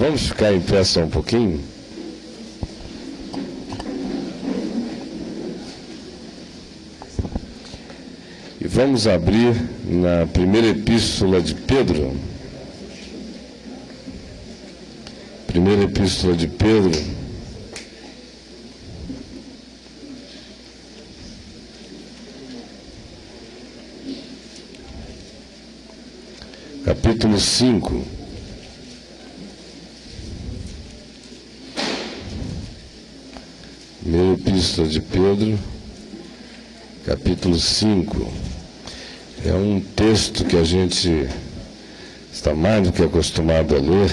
Vamos ficar em pé só um pouquinho? E vamos abrir na primeira epístola de Pedro. Primeira epístola de Pedro. Capítulo 5. Primeira epístola de Pedro, capítulo 5. É um texto que a gente está mais do que acostumado a ler.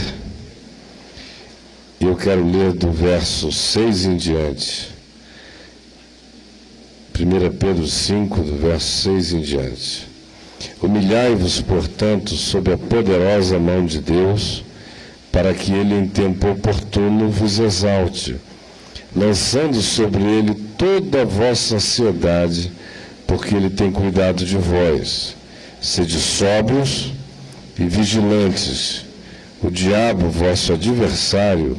E eu quero ler do verso 6 em diante. 1 Pedro 5, do verso 6 em diante. Humilhai-vos, portanto, sob a poderosa mão de Deus, para que ele em tempo oportuno vos exalte, lançando sobre ele toda a vossa ansiedade, porque ele tem cuidado de vós. Sede sóbrios e vigilantes. O diabo, vosso adversário,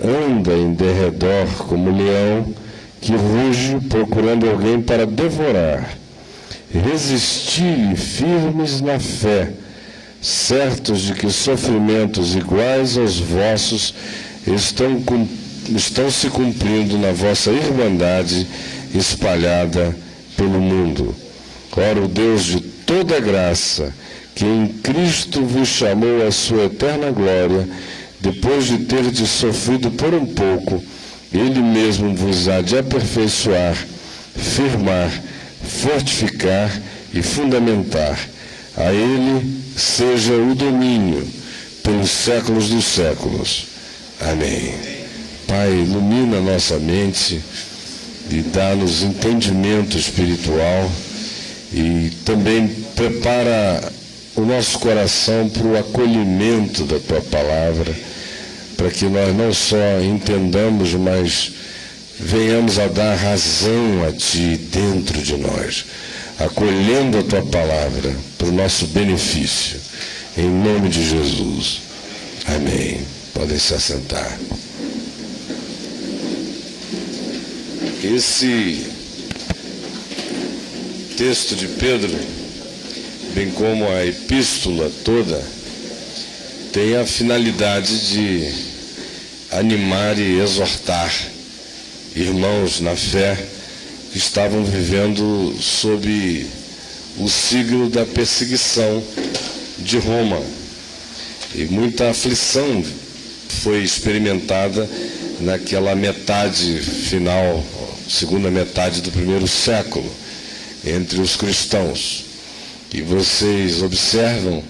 anda em derredor como leão que ruge procurando alguém para devorar. Resisti-lhe firmes na fé, certos de que sofrimentos iguais aos vossos estão se cumprindo na vossa irmandade espalhada pelo mundo. Ora, o Deus de toda graça, que em Cristo vos chamou à sua eterna glória, depois de terdes sofrido por um pouco, Ele mesmo vos há de aperfeiçoar, firmar, fortificar e fundamentar. A Ele seja o domínio pelos séculos dos séculos. Amém. Pai, ilumina nossa mente e dá-nos entendimento espiritual e também prepara o nosso coração para o acolhimento da Tua Palavra, para que nós não só entendamos, mas venhamos a dar razão a Ti dentro de nós, acolhendo a Tua Palavra para o nosso benefício. Em nome de Jesus. Amém. Podem se assentar. Esse texto de Pedro, bem como a epístola toda, tem a finalidade de animar e exortar irmãos na fé que estavam vivendo sob o signo da perseguição de Roma. E muita aflição foi experimentada naquela metade final, segunda metade do primeiro século, entre os cristãos. E vocês observam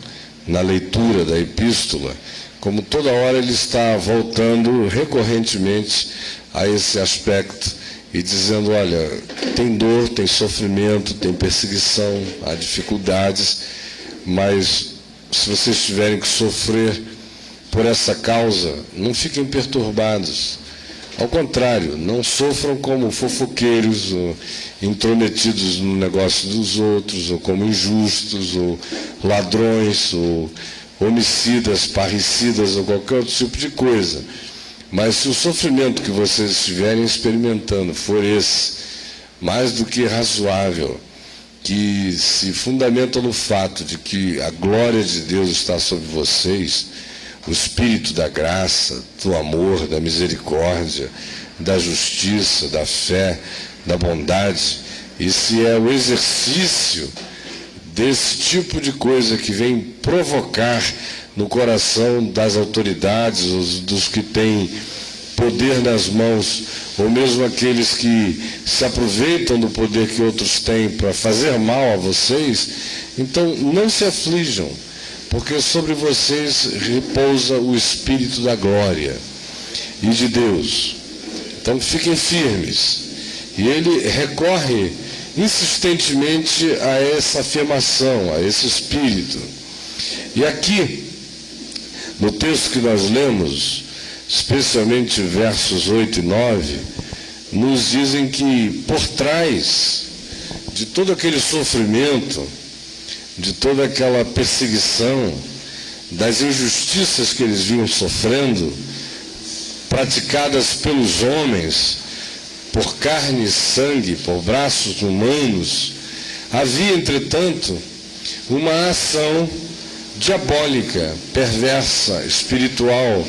na leitura da epístola como toda hora ele está voltando recorrentemente a esse aspecto e dizendo, olha, tem dor, tem sofrimento, tem perseguição, há dificuldades, mas se vocês tiverem que sofrer por essa causa, não fiquem perturbados. Ao contrário, não sofram como fofoqueiros, ou intrometidos no negócio dos outros, ou como injustos, ou ladrões, ou homicidas, parricidas, ou qualquer outro tipo de coisa. Mas se o sofrimento que vocês estiverem experimentando for esse, mais do que razoável, que se fundamenta no fato de que a glória de Deus está sobre vocês, o Espírito da graça, do amor, da misericórdia, da justiça, da fé, da bondade, e se é o exercício desse tipo de coisa que vem provocar no coração das autoridades, dos que têm poder nas mãos, ou mesmo aqueles que se aproveitam do poder que outros têm para fazer mal a vocês, então não se aflijam, porque sobre vocês repousa o Espírito da glória e de Deus. Então fiquem firmes. E ele recorre insistentemente a essa afirmação, a esse Espírito. E aqui, no texto que nós lemos, especialmente versos 8 e 9, nos dizem que por trás de todo aquele sofrimento, de toda aquela perseguição, das injustiças que eles vinham sofrendo, praticadas pelos homens, por carne e sangue, por braços humanos, havia, entretanto, uma ação diabólica, perversa, espiritual,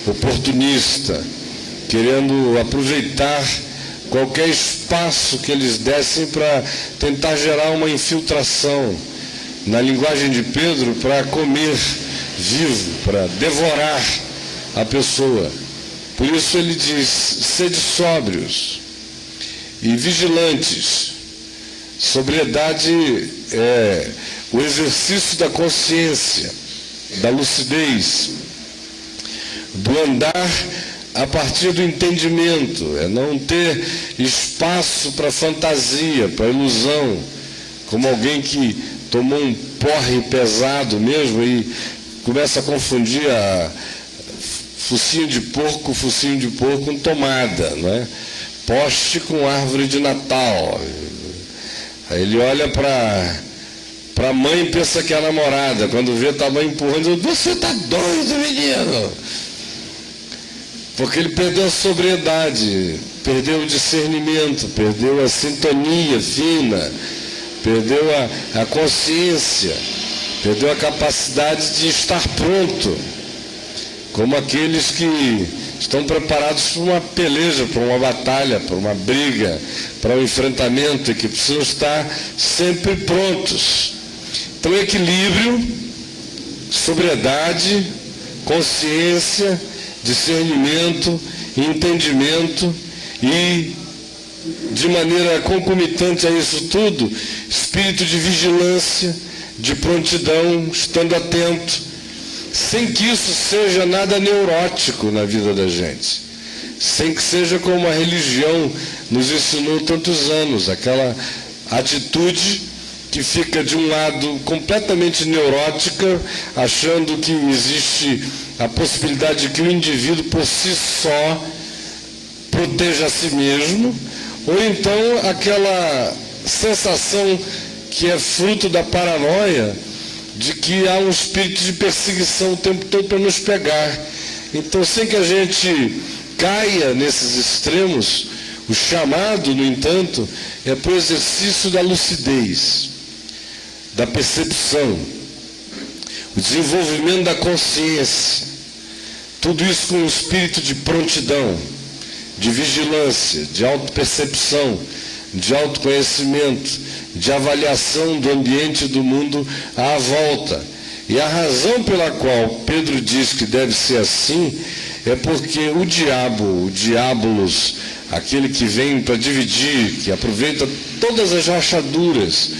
oportunista, querendo aproveitar qualquer espaço que eles dessem para tentar gerar uma infiltração, na linguagem de Pedro, para comer vivo, para devorar a pessoa. Por isso ele diz: sede sóbrios e vigilantes. Sobriedade é o exercício da consciência, da lucidez, do andar a partir do entendimento, é não ter espaço para fantasia, para ilusão, como alguém que tomou um porre pesado mesmo e começa a confundir focinho de porco com tomada, não é? Poste com árvore de Natal. Aí ele olha para a mãe e pensa que é a namorada. Quando vê, está a mãe empurrando, diz: você está doido, menino? Porque ele perdeu a sobriedade, perdeu o discernimento, perdeu a sintonia fina, perdeu a consciência, perdeu a capacidade de estar pronto, como aqueles que estão preparados para uma peleja, para uma batalha, para uma briga, para um enfrentamento, e que precisam estar sempre prontos. Então, equilíbrio, sobriedade, consciência, discernimento, entendimento e, de maneira concomitante a isso tudo, espírito de vigilância, de prontidão, estando atento, sem que isso seja nada neurótico na vida da gente, sem que seja como a religião nos ensinou tantos anos, aquela atitude que fica de um lado completamente neurótica, achando que existe a possibilidade de que o indivíduo por si só proteja a si mesmo, ou então aquela sensação que é fruto da paranoia de que há um espírito de perseguição o tempo todo para nos pegar. Então, sem que a gente caia nesses extremos, o chamado, no entanto, é para o exercício da lucidez, da percepção, o desenvolvimento da consciência, tudo isso com um espírito de prontidão, de vigilância, de autopercepção, de autoconhecimento, de avaliação do ambiente e do mundo à volta. E a razão pela qual Pedro diz que deve ser assim é porque o diabolos, aquele que vem para dividir, que aproveita todas as rachaduras,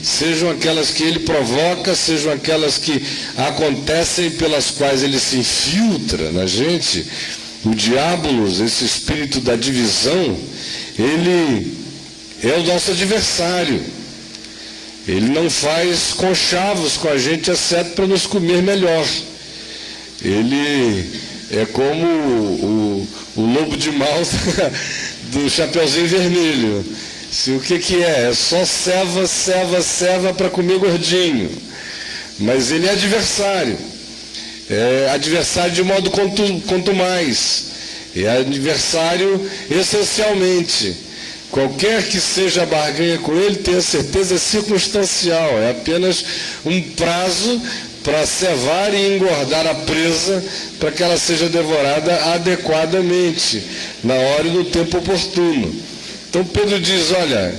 sejam aquelas que ele provoca, sejam aquelas que acontecem pelas quais ele se infiltra na gente, o diabolos, esse espírito da divisão, ele é o nosso adversário. Ele não faz conchavos com a gente, exceto para nos comer melhor. Ele é como o lobo de Malta do Chapeuzinho Vermelho. O que é? É só ceva para comer gordinho. Mas ele é adversário. É adversário de modo quanto mais. É adversário essencialmente. Qualquer que seja a barganha com ele, tenha certeza, é circunstancial. É apenas um prazo para cevar e engordar a presa para que ela seja devorada adequadamente, na hora e no tempo oportuno. Então Pedro diz, olha,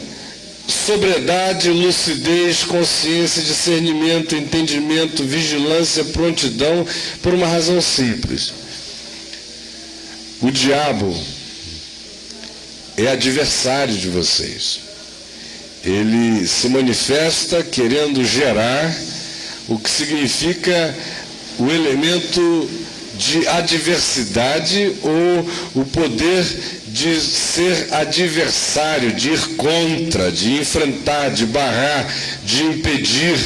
sobriedade, lucidez, consciência, discernimento, entendimento, vigilância, prontidão, por uma razão simples. O diabo é adversário de vocês. Ele se manifesta querendo gerar o que significa o elemento de adversidade ou o poder de ser adversário, de ir contra, de enfrentar, de barrar, de impedir,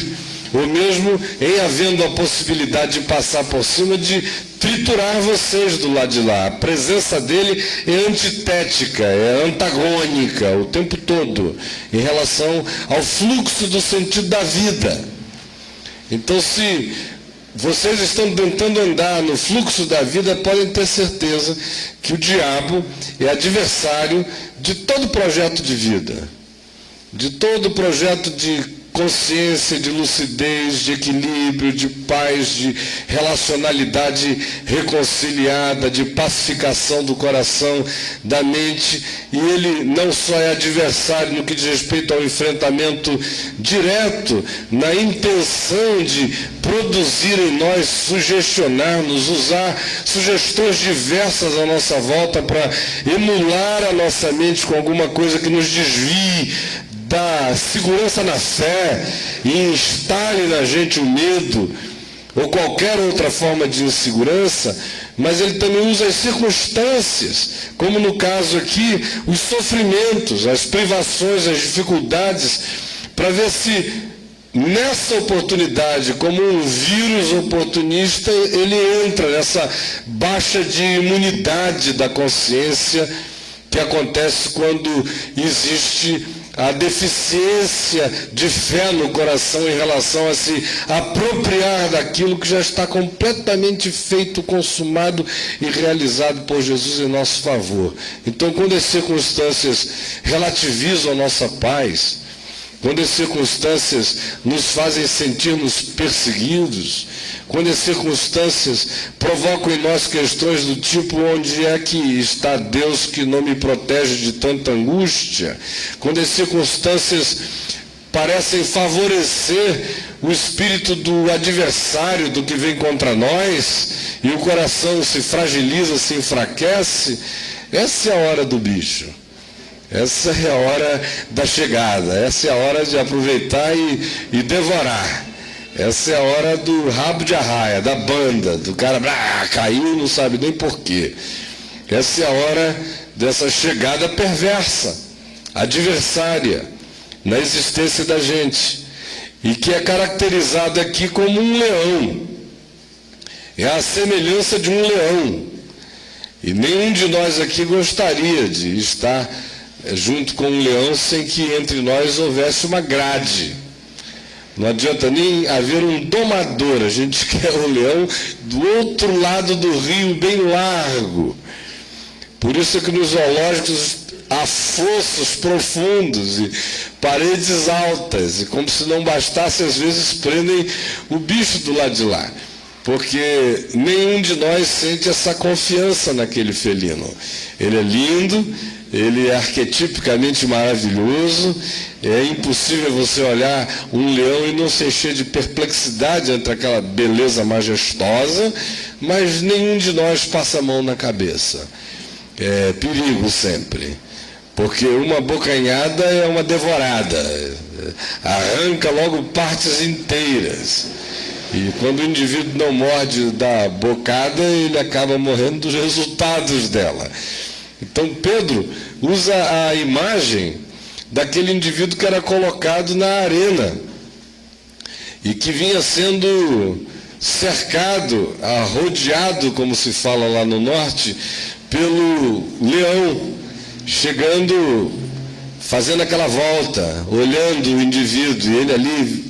ou mesmo em havendo a possibilidade de passar por cima, de triturar vocês do lado de lá. A presença dele é antitética, é antagônica o tempo todo em relação ao fluxo do sentido da vida. Então, se vocês estão tentando andar no fluxo da vida, podem ter certeza que o diabo é adversário de todo projeto de vida, de todo projeto de consciência, de lucidez, de equilíbrio, de paz, de relacionalidade reconciliada, de pacificação do coração, da mente. E ele não só é adversário no que diz respeito ao enfrentamento direto, na intenção de produzir em nós, sugestionar-nos, usar sugestões diversas à nossa volta para emular a nossa mente com alguma coisa que nos desvie da segurança na fé e instale na gente o medo ou qualquer outra forma de insegurança, mas ele também usa as circunstâncias, como no caso aqui, os sofrimentos, as privações, as dificuldades, para ver se nessa oportunidade, como um vírus oportunista, ele entra nessa baixa de imunidade da consciência que acontece quando existe a deficiência de fé no coração em relação a se apropriar daquilo que já está completamente feito, consumado e realizado por Jesus em nosso favor. Então, quando as circunstâncias relativizam a nossa paz, quando as circunstâncias nos fazem sentir-nos perseguidos, quando as circunstâncias provocam em nós questões do tipo: onde é que está Deus que não me protege de tanta angústia? Quando as circunstâncias parecem favorecer o espírito do adversário, do que vem contra nós, e o coração se fragiliza, se enfraquece, essa é a hora do bicho. Essa é a hora da chegada, essa é a hora de aproveitar e devorar. Essa é a hora do rabo de arraia, da banda, do cara caiu, não sabe nem porquê. Essa é a hora dessa chegada perversa, adversária, na existência da gente, e que é caracterizada aqui como um leão. É a semelhança de um leão. E nenhum de nós aqui gostaria de estar junto com um leão sem que entre nós houvesse uma grade. Não adianta nem haver um domador, a gente quer o leão do outro lado do rio, bem largo. Por isso é que nos zoológicos há fossos profundos e paredes altas, e como se não bastasse, às vezes prendem o bicho do lado de lá, porque nenhum de nós sente essa confiança naquele felino. Ele é lindo, ele é arquetipicamente maravilhoso, é impossível você olhar um leão e não se encher de perplexidade entre aquela beleza majestosa, mas nenhum de nós passa a mão na cabeça. É perigo sempre, porque uma bocanhada é uma devorada, arranca logo partes inteiras. E quando o indivíduo não morde da bocada, ele acaba morrendo dos resultados dela. Então Pedro usa a imagem daquele indivíduo que era colocado na arena e que vinha sendo cercado, rodeado, como se fala lá no norte, pelo leão, chegando, fazendo aquela volta, olhando o indivíduo, e ele ali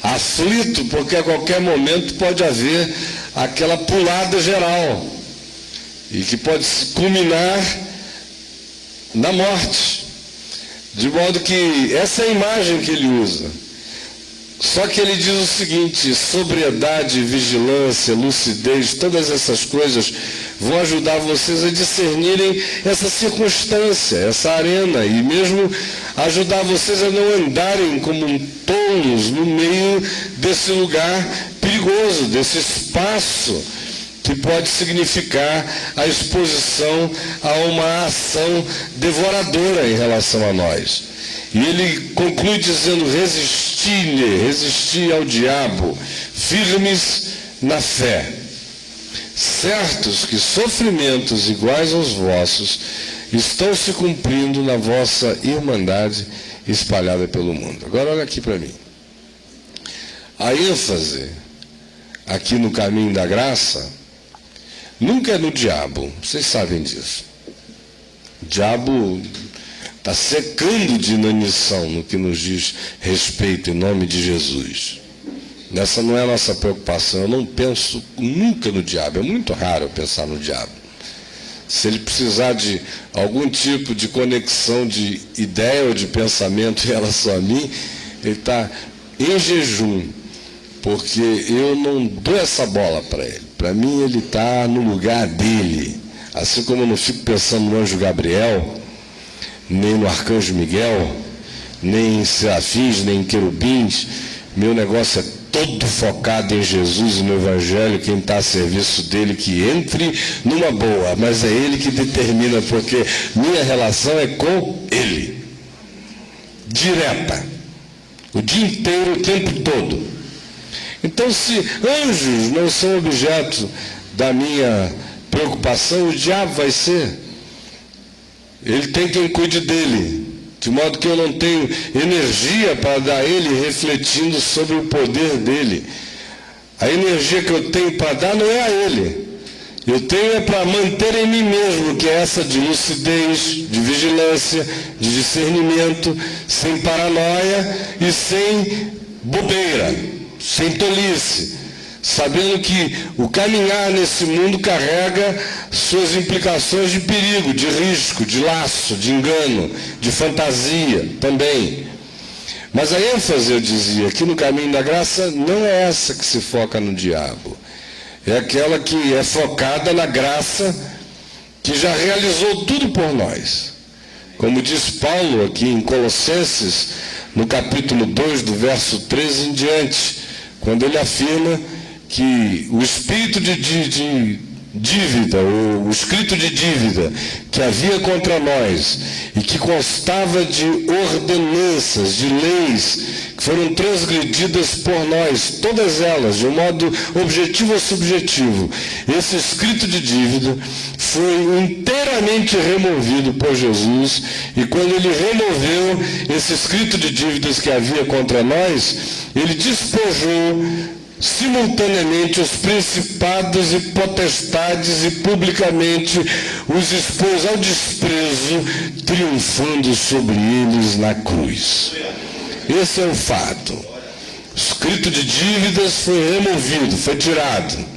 aflito, porque a qualquer momento pode haver aquela pulada geral, e que pode culminar na morte. De modo que essa é a imagem que ele usa. Só que ele diz o seguinte: sobriedade, vigilância, lucidez, todas essas coisas vão ajudar vocês a discernirem essa circunstância, essa arena, e mesmo ajudar vocês a não andarem como tolos no meio desse lugar perigoso, desse espaço que pode significar a exposição a uma ação devoradora em relação a nós. E ele conclui dizendo: resistir ao diabo, firmes na fé, certos que sofrimentos iguais aos vossos estão se cumprindo na vossa irmandade espalhada pelo mundo. Agora olha aqui para mim. A ênfase aqui no caminho da graça nunca é no diabo, vocês sabem disso. O diabo está secando de inanição no que nos diz respeito em nome de Jesus. Essa não é a nossa preocupação. Eu não penso nunca no diabo. É muito raro eu pensar no diabo. Se ele precisar de algum tipo de conexão de ideia ou de pensamento em relação a mim, ele está em jejum, porque eu não dou essa bola para ele. Para mim, ele está no lugar dele. Assim como eu não fico pensando no anjo Gabriel, nem no arcanjo Miguel, nem em serafins, nem em querubins, meu negócio é todo focado em Jesus e no Evangelho. Quem está a serviço dele, que entre numa boa, mas é ele que determina, porque minha relação é com ele, direta, o dia inteiro, o tempo todo. Então, se anjos não são objeto da minha preocupação, o diabo vai ser. Ele tem quem cuide dele, de modo que eu não tenho energia para dar a ele refletindo sobre o poder dele. A energia que eu tenho para dar não é a ele. Eu tenho é para manter em mim mesmo, que é essa de lucidez, de vigilância, de discernimento, sem paranoia e sem bobeira, sem tolice, sabendo que o caminhar nesse mundo carrega suas implicações de perigo, de risco, de laço, de engano, de fantasia também. Mas a ênfase, eu dizia, aqui no caminho da graça não é essa que se foca no diabo. É aquela que é focada na graça que já realizou tudo por nós. Como diz Paulo aqui em Colossenses, no capítulo 2, do verso 13 em diante, quando ele afirma que o espírito de dívida, o escrito de dívida que havia contra nós e que constava de ordenanças, de leis que foram transgredidas por nós, todas elas, de um modo objetivo ou subjetivo, esse escrito de dívida foi inteiramente removido por Jesus, e quando ele removeu esse escrito de dívidas que havia contra nós, ele despojou simultaneamente os principados e potestades e publicamente os expôs ao desprezo, triunfando sobre eles na cruz. Esse é o fato. O escrito de dívidas foi removido, foi tirado.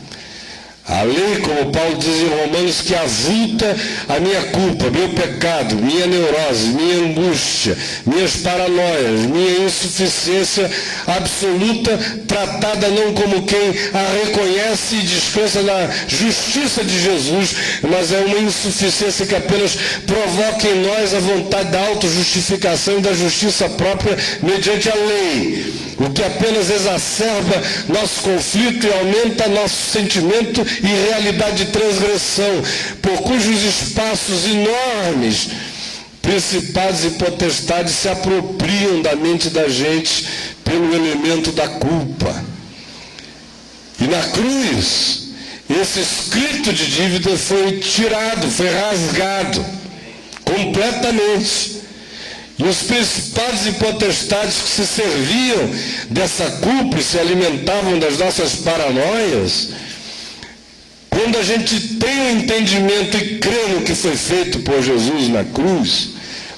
A lei, como Paulo diz em Romanos, que avulta a minha culpa, meu pecado, minha neurose, minha angústia, minhas paranoias, minha insuficiência absoluta, tratada não como quem a reconhece e descansa na justiça de Jesus, mas é uma insuficiência que apenas provoca em nós a vontade da autojustificação e da justiça própria mediante a lei, o que apenas exacerba nosso conflito e aumenta nosso sentimento e realidade de transgressão, por cujos espaços enormes principados e potestades se apropriam da mente da gente pelo elemento da culpa. E na cruz, esse escrito de dívida foi tirado, foi rasgado completamente. E os principados e potestades que se serviam dessa culpa e se alimentavam das nossas paranoias, quando a gente tem o entendimento e crê no que foi feito por Jesus na cruz,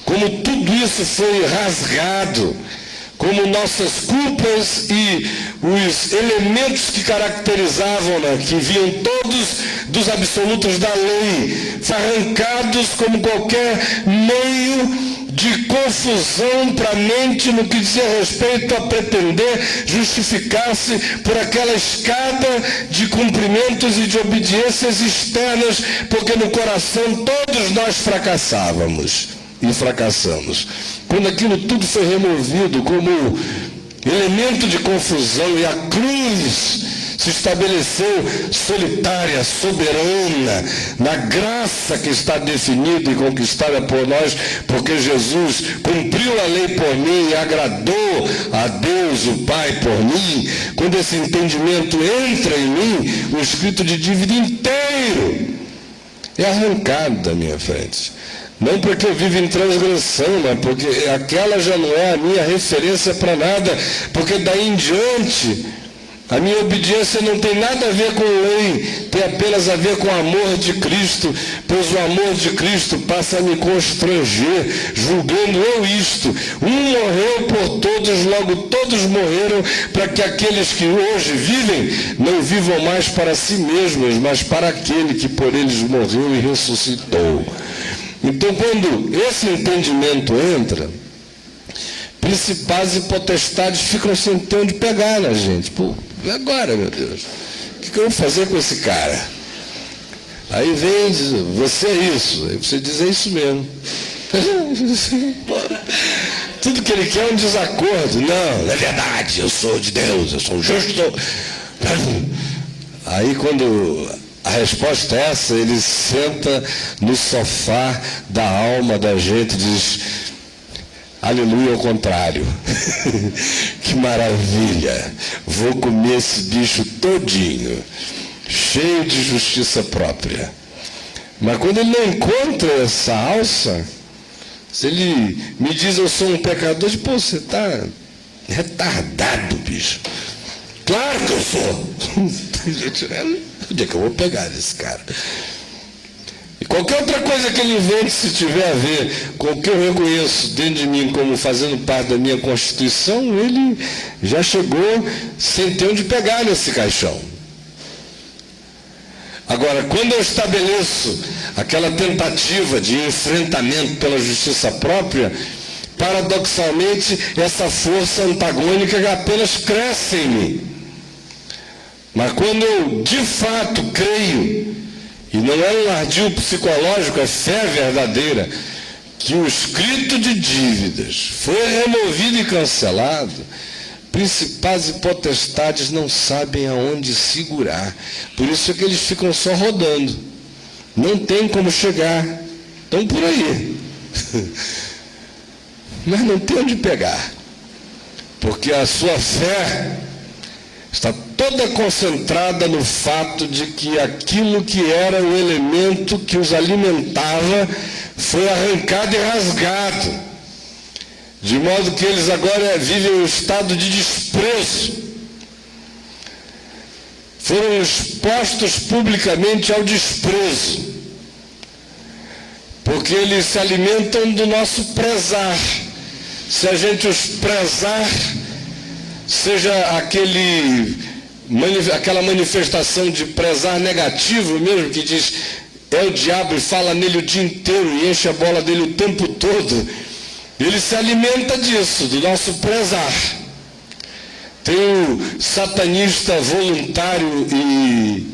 como tudo isso foi rasgado, como nossas culpas e os elementos que caracterizavam, que vinham todos dos absolutos da lei, arrancados como qualquer meio de confusão para a mente no que dizia respeito a pretender justificar-se por aquela escada de cumprimentos e de obediências externas, porque no coração todos nós fracassávamos e fracassamos. Quando aquilo tudo foi removido como elemento de confusão e a cruz se estabeleceu solitária, soberana, na graça que está definida e conquistada por nós, porque Jesus cumpriu a lei por mim e agradou a Deus, o Pai, por mim. Quando esse entendimento entra em mim, o escrito de dívida inteiro é arrancado da minha frente. Não porque eu vivo em transgressão, mas porque aquela já não é a minha referência para nada, porque daí em diante A minha obediência não tem nada a ver com lei, tem apenas a ver com o amor de Cristo, pois o amor de Cristo passa a me constranger, julgando eu isto. Um morreu por todos, logo todos morreram, para que aqueles que hoje vivem não vivam mais para si mesmos, mas para aquele que por eles morreu e ressuscitou. Então, quando esse entendimento entra, principados e potestades ficam sem ter onde pegar na gente. Pô, e agora, meu Deus? O que eu vou fazer com esse cara? Aí vem e diz, você é isso. Aí você diz, é isso mesmo. Tudo que ele quer é um desacordo. Não, é verdade, eu sou de Deus, eu sou justo. Aí quando a resposta é essa, ele senta no sofá da alma da gente e diz, aleluia ao contrário. Que maravilha. Vou comer esse bicho todinho, cheio de justiça própria. Mas quando ele não encontra essa alça, se ele me diz eu sou um pecador, eu digo, pô, você está retardado, bicho. Claro que eu sou. Onde é que eu vou pegar esse cara? E qualquer outra coisa que ele invente, se tiver a ver com o que eu reconheço dentro de mim como fazendo parte da minha Constituição, ele já chegou sem ter onde pegar nesse caixão. Agora, quando eu estabeleço aquela tentativa de enfrentamento pela justiça própria, paradoxalmente, essa força antagônica apenas cresce em mim. Mas quando eu, de fato, creio, e não é um ardil psicológico, é fé verdadeira, que o escrito de dívidas foi removido e cancelado, principados e potestades não sabem aonde segurar. Por isso é que eles ficam só rodando. Não tem como chegar. Estão por aí. Mas não tem onde pegar. Porque a sua fé está toda concentrada no fato de que aquilo que era o elemento que os alimentava foi arrancado e rasgado. De modo que eles agora vivem um estado de desprezo. Foram expostos publicamente ao desprezo. Porque eles se alimentam do nosso prezar. Se a gente os prezar, seja aquela manifestação de prezar negativo mesmo, que diz, é o diabo e fala nele o dia inteiro e enche a bola dele o tempo todo. Ele se alimenta disso, do nosso prezar. Tem o satanista voluntário e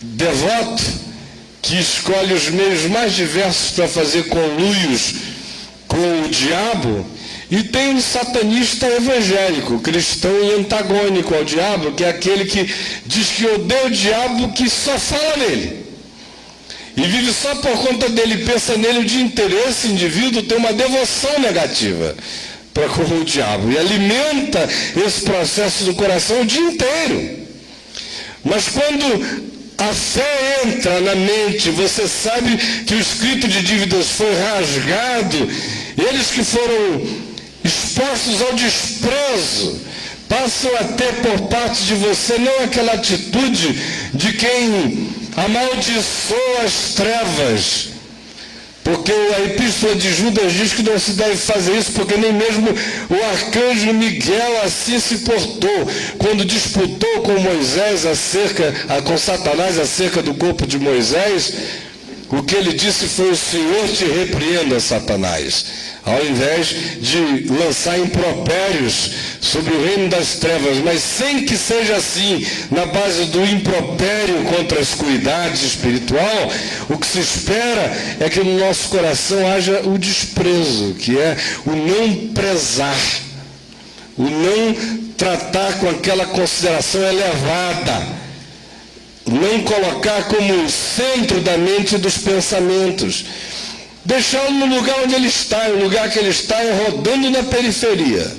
devoto, que escolhe os meios mais diversos para fazer conluios com o diabo, e tem um satanista evangélico, cristão e antagônico ao diabo, que é aquele que diz que odeia o diabo, que só fala nele. E vive só por conta dele, pensa nele o dia inteiro. Esse indivíduo tem uma devoção negativa para com o diabo e alimenta esse processo do coração o dia inteiro. Mas quando a fé entra na mente, você sabe que o escrito de dívidas foi rasgado, eles que foram expostos ao desprezo passam a ter por parte de você não aquela atitude de quem amaldiçoa as trevas, porque a epístola de Judas diz que não se deve fazer isso, porque nem mesmo o arcanjo Miguel assim se portou, quando disputou com Moisés com Satanás acerca do corpo de Moisés. O que ele disse foi, o Senhor te repreenda, Satanás, ao invés de lançar impropérios sobre o reino das trevas, mas sem que seja assim, na base do impropério contra as cuidades espiritual. O que se espera é que no nosso coração haja o desprezo, que é o não prezar, o não tratar com aquela consideração elevada, não colocar como centro da mente dos pensamentos, deixá-lo no lugar onde ele está. O lugar que ele está é rodando na periferia.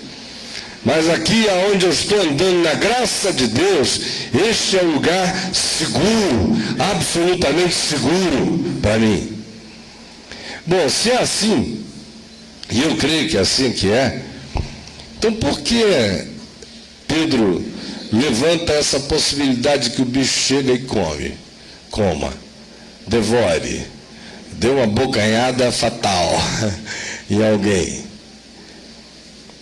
Mas aqui aonde eu estou andando na graça de Deus, este é um lugar seguro, absolutamente seguro para mim. Bom, se é assim, e eu creio que é assim que é, então por que Pedro levanta essa possibilidade que o bicho chega e coma, devore, dê uma bocanhada fatal em alguém.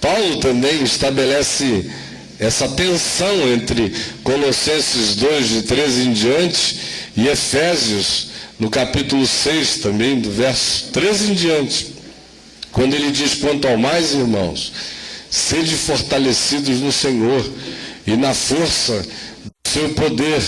Paulo também estabelece essa tensão entre Colossenses 2, de 13 em diante, e Efésios, no capítulo 6 também, do verso 13 em diante, quando ele diz: quanto ao mais, irmãos, sede fortalecidos no Senhor e na força do seu poder,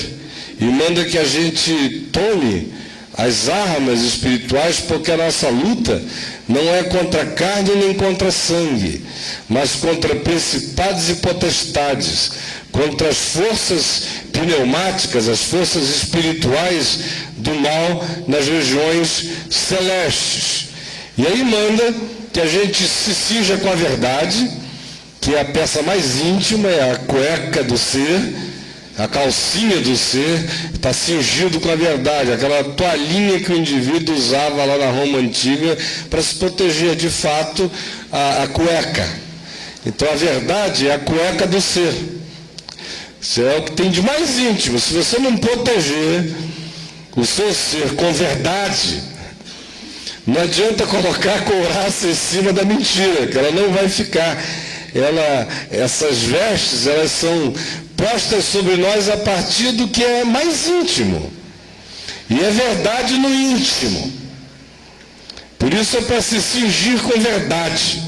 e manda que a gente tome as armas espirituais, porque a nossa luta não é contra a carne nem contra sangue, mas contra principados e potestades, contra as forças pneumáticas, as forças espirituais do mal nas regiões celestes. E aí manda que a gente se cinja com a verdade, que é a peça mais íntima, é a cueca do ser, a calcinha do ser, está cingido com a verdade, aquela toalhinha que o indivíduo usava lá na Roma Antiga para se proteger de fato a cueca. Então a verdade é a cueca do ser. Isso é o que tem de mais íntimo. Se você não proteger o seu ser com verdade, não adianta colocar a couraça em cima da mentira, que ela não vai ficar. Essas vestes, elas são postas sobre nós a partir do que é mais íntimo. E é verdade no íntimo. Por isso é para se cingir com verdade.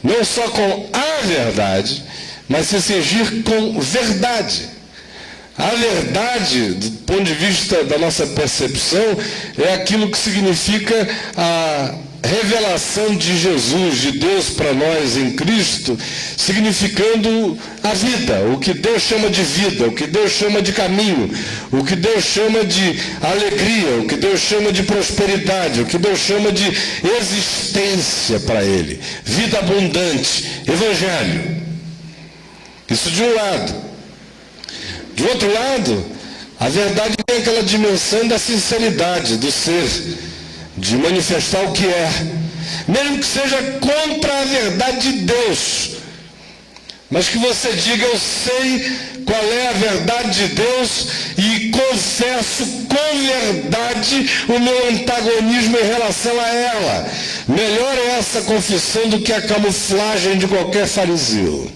Não só com a verdade, mas se cingir com verdade. A verdade, do ponto de vista da nossa percepção, é aquilo que significa a revelação de Jesus, de Deus para nós em Cristo, significando a vida, o que Deus chama de vida, o que Deus chama de caminho, o que Deus chama de alegria, o que Deus chama de prosperidade, o que Deus chama de existência para Ele, vida abundante, Evangelho. Isso de um lado. De outro lado, a verdade tem aquela dimensão da sinceridade, do ser, de manifestar o que é, mesmo que seja contra a verdade de Deus, mas que você diga: eu sei qual é a verdade de Deus e confesso com verdade o meu antagonismo em relação a ela. Melhor é essa confissão do que a camuflagem de qualquer fariseu.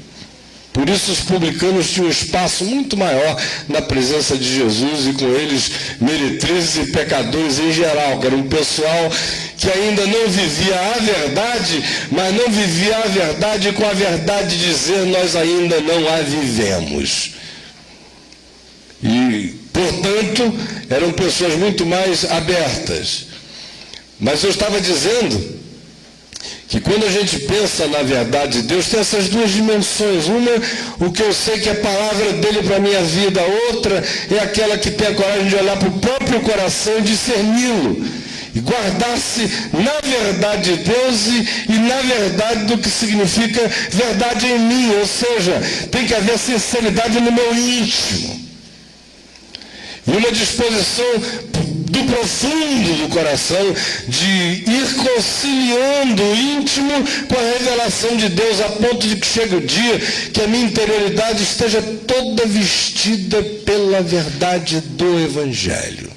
Por isso os publicanos tinham um espaço muito maior na presença de Jesus, e com eles meretrizes e pecadores em geral, que era um pessoal que ainda não vivia a verdade, mas não vivia a verdade com a verdade de dizer: nós ainda não a vivemos. E, portanto, eram pessoas muito mais abertas. Mas eu estava dizendo que quando a gente pensa na verdade de Deus, tem essas duas dimensões. Uma, o que eu sei que é a palavra dele para a minha vida. A outra é aquela que tem a coragem de olhar para o próprio coração e discerni-lo. E guardar-se na verdade de Deus e na verdade do que significa verdade em mim. Ou seja, tem que haver sinceridade no meu íntimo. E uma disposição do profundo do coração de ir conciliando o íntimo com a revelação de Deus, a ponto de que chega o dia que a minha interioridade esteja toda vestida pela verdade do Evangelho.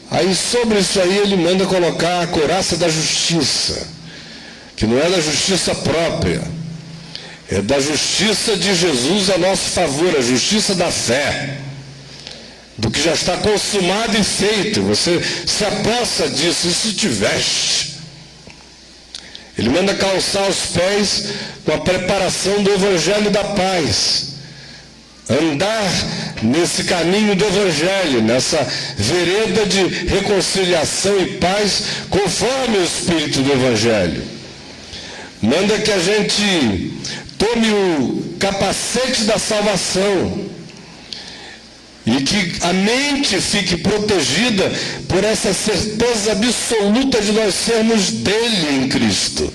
Aí sobre isso aí ele manda colocar a couraça da justiça, que não é da justiça própria, é da justiça de Jesus a nosso favor, a justiça da fé, do que já está consumado e feito. Você se apossa disso, isso te veste. Ele manda calçar os pés com a preparação do Evangelho da paz. Andar nesse caminho do Evangelho, nessa vereda de reconciliação e paz, conforme o Espírito do Evangelho. Manda que a gente tome o capacete da salvação, e que a mente fique protegida por essa certeza absoluta de nós sermos dele em Cristo.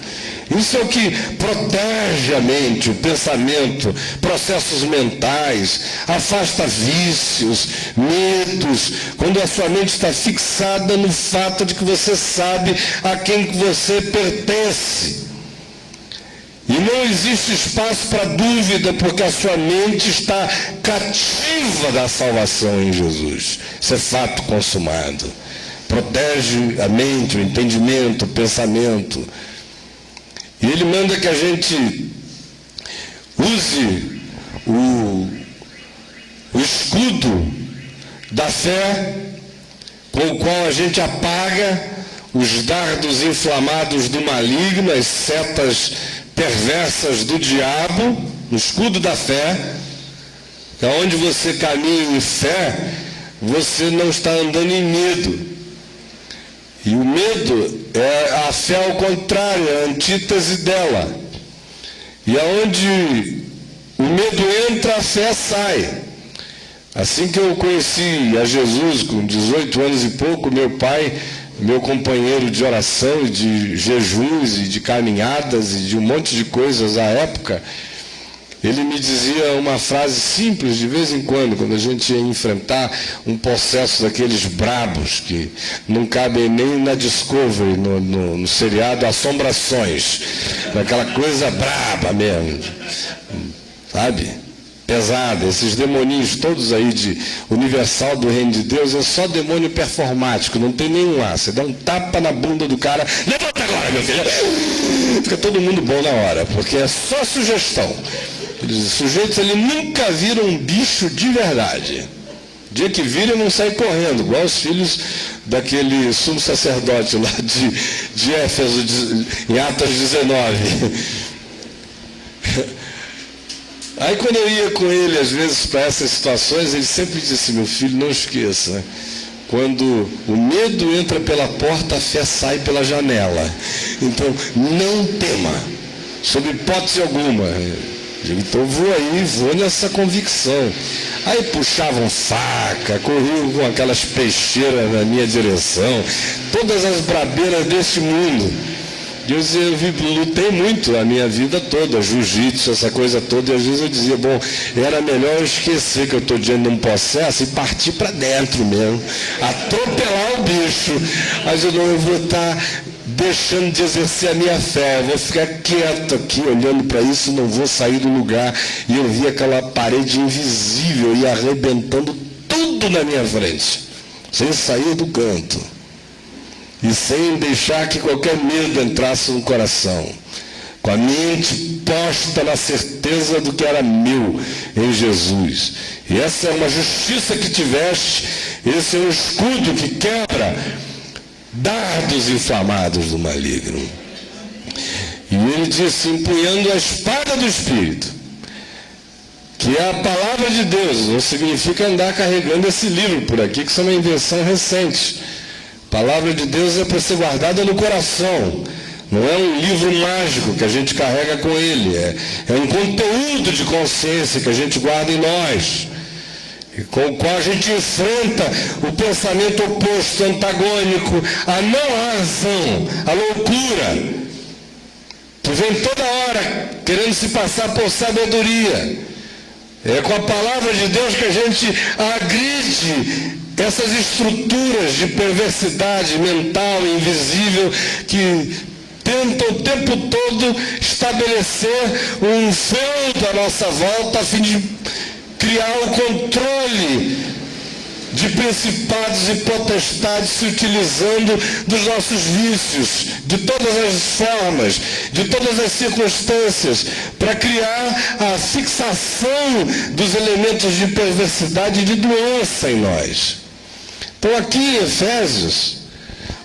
Isso é o que protege a mente, o pensamento, processos mentais, afasta vícios, medos, quando a sua mente está fixada no fato de que você sabe a quem você pertence. E não existe espaço para dúvida, porque a sua mente está cativa da salvação em Jesus. Isso é fato consumado. Protege a mente, o entendimento, o pensamento. E ele manda que a gente use o escudo da fé, com o qual a gente apaga os dardos inflamados do maligno, as setas perversas do diabo, no escudo da fé. Onde você caminha em fé, você não está andando em medo. E o medo é a fé ao contrário, é a antítese dela. E aonde o medo entra, a fé sai. Assim que eu conheci a Jesus, com 18 anos e pouco, meu pai, meu companheiro de oração, e de jejuns, e de caminhadas, e de um monte de coisas à época, ele me dizia uma frase simples de vez em quando a gente ia enfrentar um processo daqueles brabos, que não cabem nem na Discovery, no seriado Assombrações, aquela coisa braba mesmo, sabe? Pesada, esses demoninhos todos aí de Universal do Reino de Deus, é só demônio performático, não tem nenhum lá. Você dá um tapa na bunda do cara, levanta agora, meu filho. Fica todo mundo bom na hora, porque é só sugestão. Os sujeitos ali nunca viram um bicho de verdade. Dia que viram, não saem correndo, igual os filhos daquele sumo sacerdote lá de Éfeso, em Atos 19. Aí quando eu ia com ele, às vezes, para essas situações, ele sempre disse: meu filho, não esqueça, quando o medo entra pela porta, a fé sai pela janela. Então, não tema, sob hipótese alguma. Então vou nessa convicção. Aí puxavam faca, corriam com aquelas peixeiras na minha direção, todas as brabeiras desse mundo. Eu lutei muito a minha vida toda, jiu-jitsu, essa coisa toda, e às vezes eu dizia, bom, era melhor eu esquecer que eu estou diante de um processo e partir para dentro mesmo, atropelar o bicho. Mas eu não vou estar deixando de exercer a minha fé, eu vou ficar quieto aqui, olhando para isso, não vou sair do lugar. E eu vi aquela parede invisível e arrebentando tudo na minha frente, sem sair do canto. E sem deixar que qualquer medo entrasse no coração, com a mente posta na certeza do que era meu em Jesus. E essa é uma justiça que tiveste, esse é um escudo que quebra dardos inflamados do maligno. E ele disse, empunhando a espada do Espírito, que é a palavra de Deus. Não significa andar carregando esse livro por aqui, que isso é uma invenção recente. A palavra de Deus é para ser guardada no coração. Não é um livro mágico que a gente carrega com ele. É um conteúdo de consciência que a gente guarda em nós. E com o qual a gente enfrenta o pensamento oposto, antagônico, a não razão, a loucura, que vem toda hora querendo se passar por sabedoria. É com a palavra de Deus que a gente agride essas estruturas de perversidade mental, invisível, que tentam o tempo todo estabelecer um feudo à nossa volta, a fim de criar o controle de principados e potestades, se utilizando dos nossos vícios, de todas as formas, de todas as circunstâncias, para criar a fixação dos elementos de perversidade e de doença em nós. Então aqui em Efésios,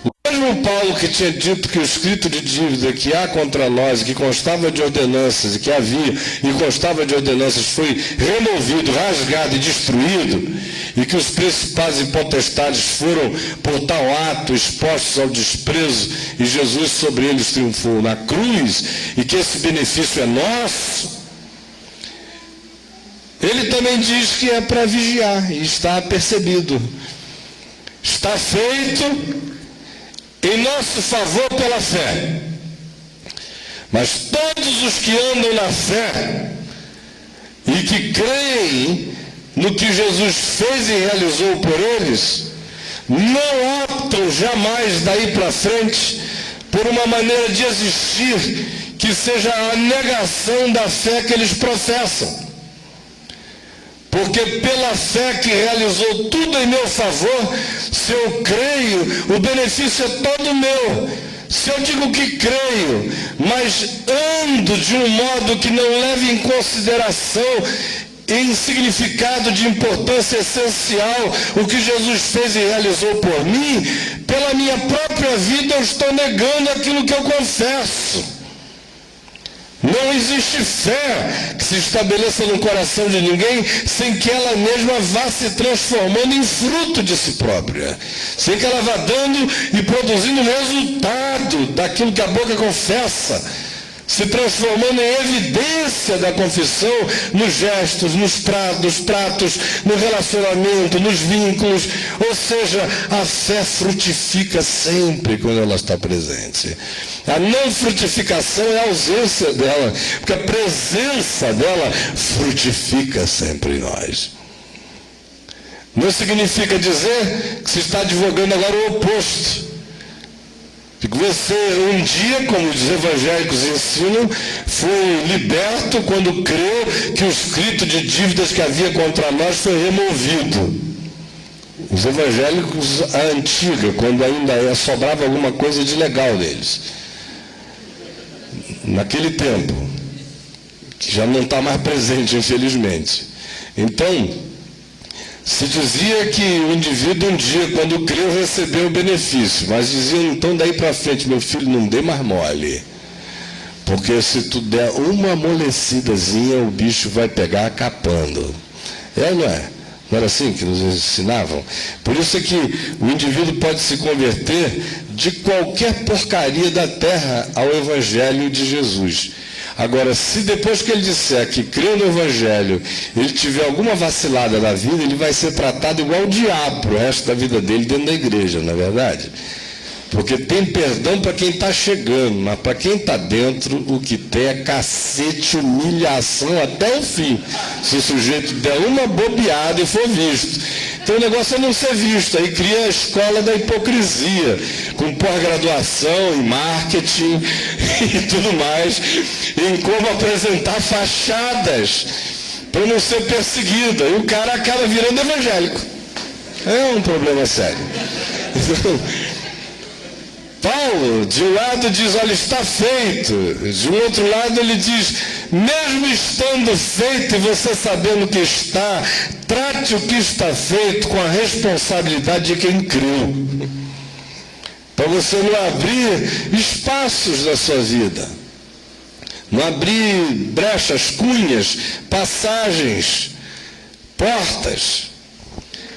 o mesmo Paulo que tinha dito que o escrito de dívida que há contra nós, que constava de ordenanças, e que havia e constava de ordenanças, foi removido, rasgado e destruído, e que os principados e potestades foram por tal ato expostos ao desprezo, e Jesus sobre eles triunfou na cruz, e que esse benefício é nosso. Ele também diz que é para vigiar, e está apercebido. Está feito em nosso favor pela fé. Mas todos os que andam na fé e que creem no que Jesus fez e realizou por eles, não optam jamais daí para frente por uma maneira de existir que seja a negação da fé que eles professam. Porque pela fé que realizou tudo em meu favor, se eu creio, o benefício é todo meu. Se eu digo que creio, mas ando de um modo que não leve em consideração em significado de importância essencial o que Jesus fez e realizou por mim, pela minha própria vida eu estou negando aquilo que eu confesso. Não existe fé que se estabeleça no coração de ninguém sem que ela mesma vá se transformando em fruto de si própria. Sem que ela vá dando e produzindo resultado daquilo que a boca confessa, se transformando em evidência da confissão nos gestos, nos pratos, no relacionamento, nos vínculos. Ou seja, a fé frutifica sempre quando ela está presente. A não frutificação é a ausência dela, porque a presença dela frutifica sempre em nós. Não significa dizer que se está advogando agora o oposto. Que você um dia, como os evangélicos ensinam, foi liberto quando creu que o escrito de dívidas que havia contra nós foi removido. Os evangélicos, a antiga, quando ainda sobrava alguma coisa de legal deles. Naquele tempo, que já não está mais presente, infelizmente. Então, se dizia que o indivíduo um dia, quando creu, recebeu o benefício, mas diziam então daí para frente, meu filho, não dê mais mole, porque se tu der uma amolecidazinha, o bicho vai pegar capando. É ou não é? Não era assim que nos ensinavam? Por isso é que o indivíduo pode se converter de qualquer porcaria da terra ao Evangelho de Jesus. Agora, se depois que ele disser que crê no Evangelho, ele tiver alguma vacilada na vida, ele vai ser tratado igual o diabo o resto da vida dele dentro da igreja, não é verdade? Porque tem perdão para quem está chegando, mas para quem está dentro, o que tem é cacete, humilhação até o fim. Se o sujeito der uma bobeada e for visto. Então o negócio é não ser visto, aí cria a escola da hipocrisia, com pós-graduação em marketing e tudo mais, em como apresentar fachadas para não ser perseguido. E o cara acaba virando evangélico. É um problema sério. Então, Paulo, de um lado diz, olha, está feito. De um outro lado ele diz, mesmo estando feito e você sabendo que está, trate o que está feito com a responsabilidade de quem creu. Para você não abrir espaços da sua vida. Não abrir brechas, cunhas, passagens, portas.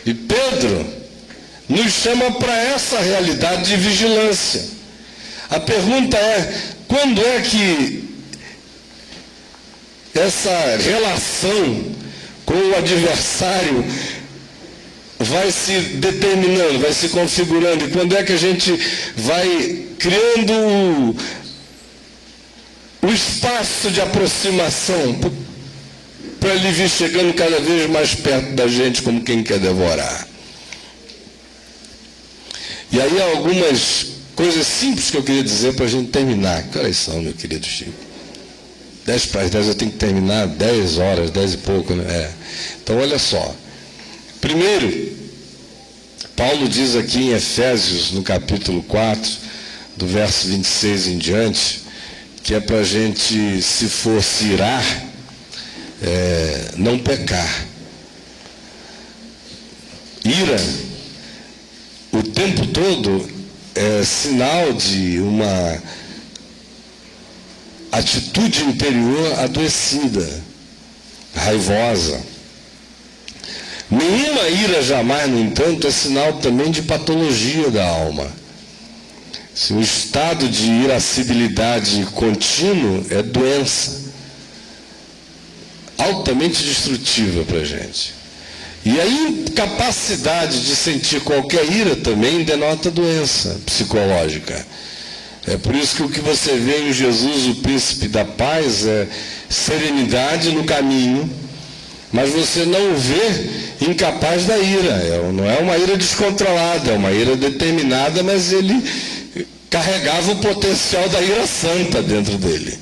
E Pedro nos chama para essa realidade de vigilância. A pergunta é, quando é que essa relação com o adversário vai se determinando, vai se configurando, e quando é que a gente vai criando o espaço de aproximação para ele vir chegando cada vez mais perto da gente como quem quer devorar? E aí algumas coisas simples que eu queria dizer para a gente terminar. Que horas são, meu querido Chico? 10 para as 10, eu tenho que terminar 10 horas, 10 e pouco, né? Então, olha só. Primeiro, Paulo diz aqui em Efésios, no capítulo 4, do verso 26 em diante, que é para a gente, se for se irar, não pecar. Ira o tempo todo é sinal de uma atitude interior adoecida, raivosa. Nenhuma ira jamais, no entanto, é sinal também de patologia da alma. Se o estado de irascibilidade contínuo é doença, altamente destrutiva para a gente. E a incapacidade de sentir qualquer ira também denota doença psicológica. É por isso que o que você vê em Jesus, o príncipe da paz, é serenidade no caminho, mas você não o vê incapaz da ira. Não é uma ira descontrolada, é uma ira determinada, mas ele carregava o potencial da ira santa dentro dele.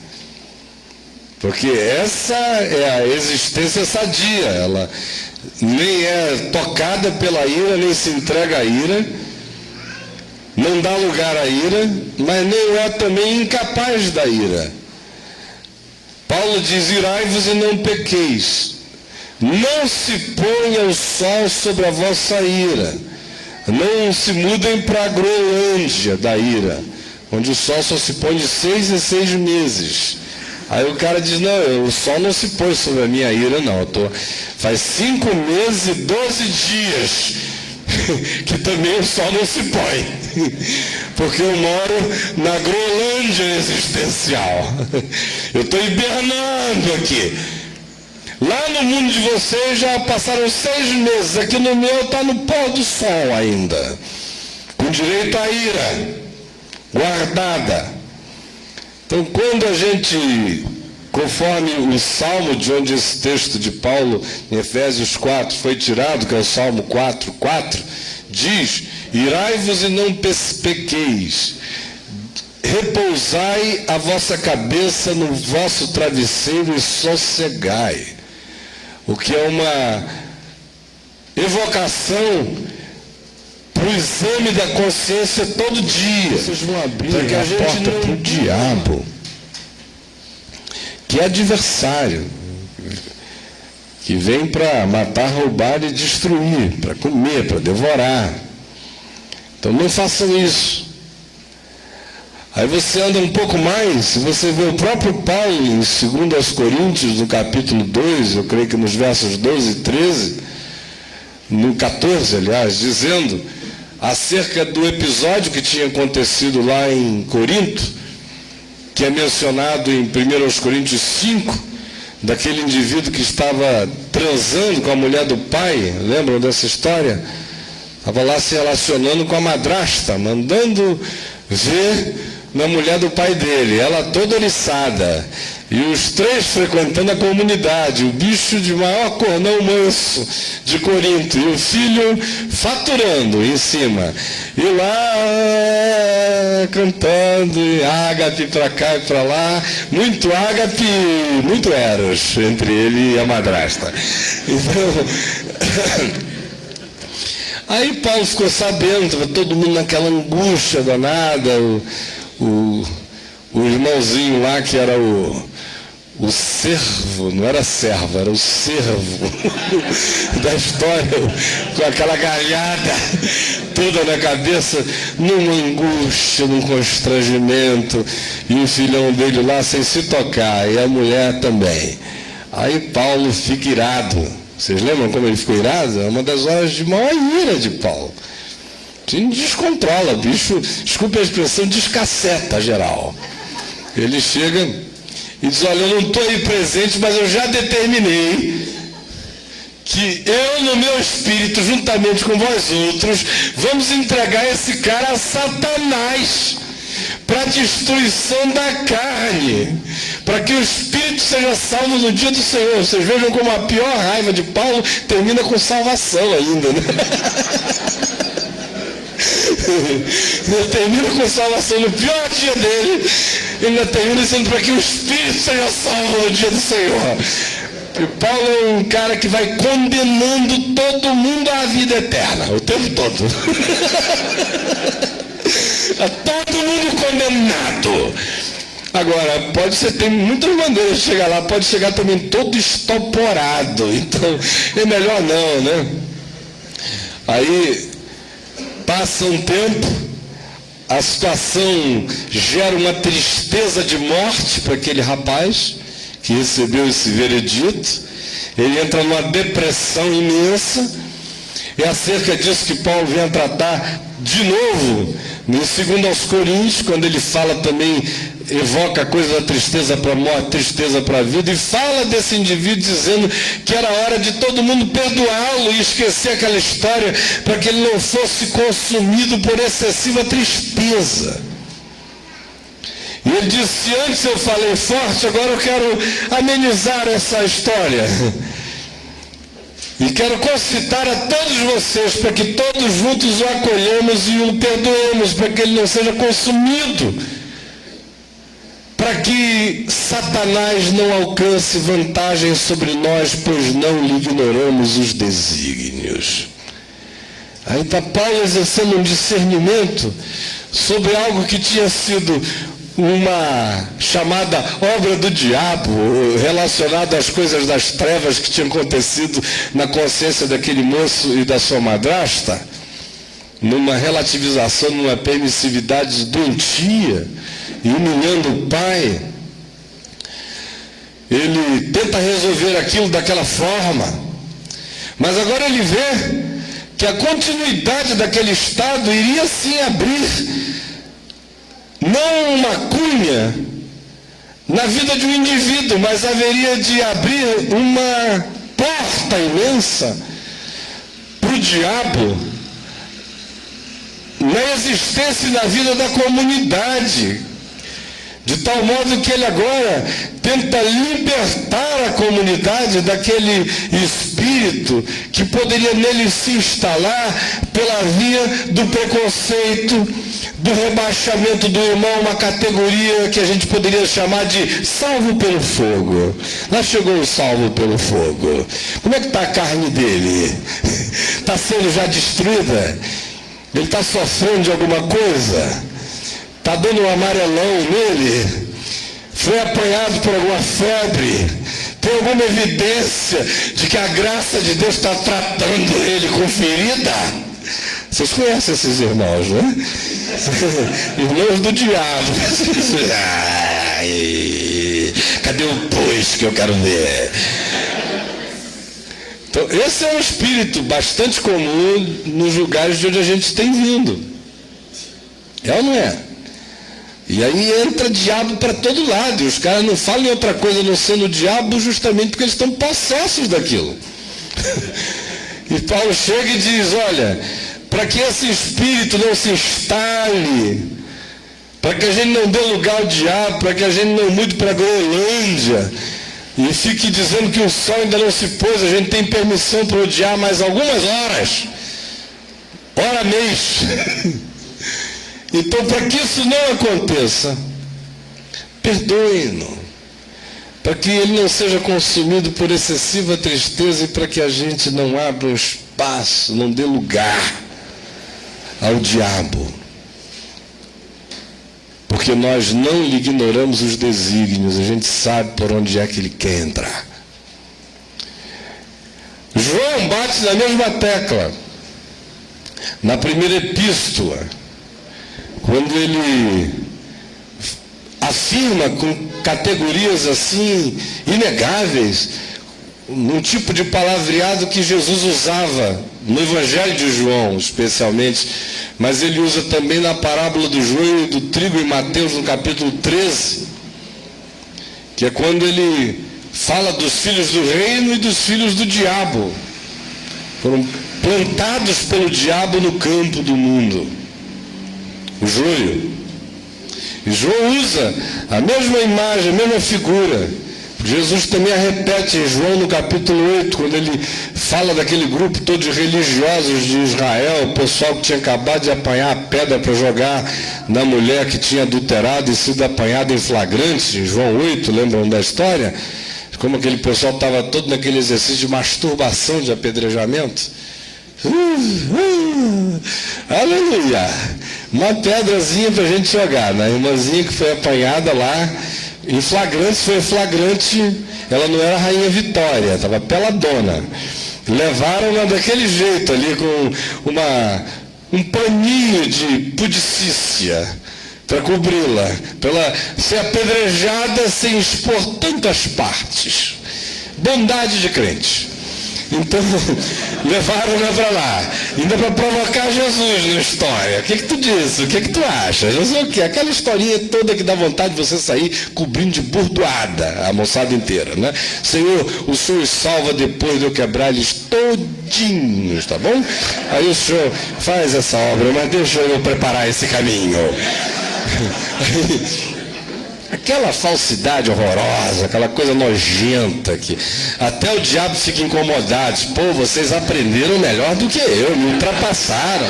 Porque essa é a existência sadia, ela nem é tocada pela ira, nem se entrega à ira, não dá lugar à ira, mas nem é também incapaz da ira. Paulo diz: irai-vos e não pequeis, não se ponha o sol sobre a vossa ira, não se mudem para a Groenlândia da ira, onde o sol só se põe de 6 em 6 meses. Aí o cara diz: não, o sol não se põe sobre a minha ira, não. Faz 5 meses e 12 dias que também o sol não se põe, porque eu moro na Groenlândia existencial. Eu estou hibernando aqui. Lá no mundo de vocês já passaram 6 meses, aqui no meu está no pôr do sol ainda, com direito à ira, guardada. Então, quando a gente, conforme o Salmo de onde esse texto de Paulo, em Efésios 4, foi tirado, que é o Salmo 4:4, diz: irai-vos e não pequeis, repousai a vossa cabeça no vosso travesseiro e sossegai. O que é uma evocação para o exame da consciência todo dia. Vocês vão abrir para que a gente não para o diabo, que é adversário, que vem para matar, roubar e destruir, para comer, para devorar. Então não façam isso. Aí você anda um pouco mais, você vê o próprio Paulo em 2 Coríntios, no capítulo 2, eu creio que nos versos 12 e 13, no 14, aliás, dizendo acerca do episódio que tinha acontecido lá em Corinto, que é mencionado em 1 Coríntios 5, daquele indivíduo que estava transando com a mulher do pai. Lembram dessa história? Estava lá se relacionando com a madrasta, mandando ver na mulher do pai dele, ela toda oriçada, e os 3 frequentando a comunidade, o bicho de maior cornão manso de Corinto, e o filho faturando em cima, e lá cantando, e ágape para cá e para lá, muito ágape, muito eros entre ele e a madrasta. Então, aí Paulo ficou sabendo, estava todo mundo naquela angústia danada, o irmãozinho lá que era o servo, não era servo, era o servo da história, com aquela galhada toda na cabeça, numa angústia, num constrangimento, e o filhão dele lá sem se tocar, e a mulher também. Aí Paulo fica irado. Vocês lembram como ele ficou irado? É uma das horas de maior ira de Paulo. Descontrola, bicho, desculpe a expressão, descaceta geral. Ele chega e diz: olha, eu não estou aí presente, mas eu já determinei que eu, no meu espírito, juntamente com vós outros, vamos entregar esse cara a Satanás, para a destruição da carne, para que o espírito seja salvo no dia do Senhor. Vocês vejam como a pior raiva de Paulo termina com salvação ainda, né? Ele termina com salvação no pior dia dele, ainda termina dizendo para que o espírito seja salvo no dia do Senhor. E Paulo é um cara que vai condenando todo mundo à vida eterna, o tempo todo. Todo mundo condenado. Agora, pode ser, tem muitas maneiras de chegar lá, pode chegar também todo estoporado, então é melhor não, né? Aí passa um tempo, a situação gera uma tristeza de morte para aquele rapaz que recebeu esse veredito. Ele entra numa depressão imensa. É acerca disso que Paulo vem a tratar de novo em 2 Coríntios, quando ele fala também, evoca a coisa da tristeza para a morte, tristeza para a vida, e fala desse indivíduo dizendo que era hora de todo mundo perdoá-lo e esquecer aquela história, para que ele não fosse consumido por excessiva tristeza. E ele disse: antes eu falei forte, agora eu quero amenizar essa história. E quero concitar a todos vocês para que todos juntos o acolhemos e o perdoemos, para que ele não seja consumido para que Satanás não alcance vantagem sobre nós, pois não lhe ignoramos os desígnios. Aí está Paulo exercendo um discernimento sobre algo que tinha sido uma chamada obra do diabo, relacionada às coisas das trevas que tinham acontecido na consciência daquele moço e da sua madrasta, numa relativização, numa permissividade doentia, e humilhando o pai. Ele tenta resolver aquilo daquela forma, mas agora ele vê que a continuidade daquele estado iria sim abrir não uma cunha na vida de um indivíduo, mas haveria de abrir uma porta imensa para o diabo na existência e na vida da comunidade, de tal modo que ele agora tenta libertar a comunidade daquele espírito que poderia nele se instalar pela via do preconceito, do rebaixamento do irmão, uma categoria que a gente poderia chamar de salvo pelo fogo. Lá chegou o salvo pelo fogo. Como é que está a carne dele? Está sendo já destruída? Ele está sofrendo de alguma coisa? Está dando um amarelão nele? Foi apanhado por alguma febre? Tem alguma evidência de que a graça de Deus está tratando ele com ferida? Vocês conhecem esses irmãos, né? Irmãos do diabo. Ai, cadê o pois que eu quero ver? Então, esse é um espírito bastante comum nos lugares de onde a gente tem vindo. É ou não é? E aí entra diabo para todo lado. E os caras não falam em outra coisa não sendo o diabo, justamente porque eles estão possessos daquilo. E Paulo chega e diz, olha, para que esse espírito não se instale, para que a gente não dê lugar ao diabo, para que a gente não mude para a Groenlândia e fique dizendo que o sol ainda não se pôs, a gente tem permissão para odiar mais algumas horas, hora mês. Então, para que isso não aconteça, perdoe-no, para que ele não seja consumido por excessiva tristeza e para que a gente não abra um espaço, não dê lugar ao diabo, porque nós não lhe ignoramos os desígnios, a gente sabe por onde é que ele quer entrar. João bate na mesma tecla, na primeira epístola, quando ele afirma com categorias assim inegáveis, num tipo de palavreado que Jesus usava no Evangelho de João, especialmente, mas ele usa também na parábola do joio e do trigo em Mateus, no capítulo 13, que é quando ele fala dos filhos do reino e dos filhos do diabo. Foram plantados pelo diabo no campo do mundo. O joio. E João usa a mesma imagem, a mesma figura. Jesus também a repete em João no capítulo 8, quando ele fala daquele grupo todo de religiosos de Israel, o pessoal que tinha acabado de apanhar a pedra para jogar na mulher que tinha adulterado e sido apanhada em flagrante, em João 8, lembram da história? Como aquele pessoal estava todo naquele exercício de masturbação, de apedrejamento. Aleluia! Uma pedrazinha para a gente jogar, né? A irmãzinha que foi apanhada lá em flagrante, foi flagrante, ela não era a Rainha Vitória, estava peladona. Levaram-na daquele jeito ali, com um paninho de pudicícia para cobri-la, para ela ser apedrejada sem expor tantas partes. Bondade de crente. Então, levaram-na para lá, ainda para provocar Jesus na história. O que tu diz? O que tu acha? Jesus o quê? Aquela historinha toda que dá vontade de você sair cobrindo de burdoada a moçada inteira, né? Senhor, o Senhor os salva depois de eu quebrar eles todinhos, tá bom? Aí o Senhor faz essa obra, mas deixa eu preparar esse caminho. Aquela falsidade horrorosa, aquela coisa nojenta que até o diabo fica incomodado. Pô, vocês aprenderam melhor do que eu, me ultrapassaram.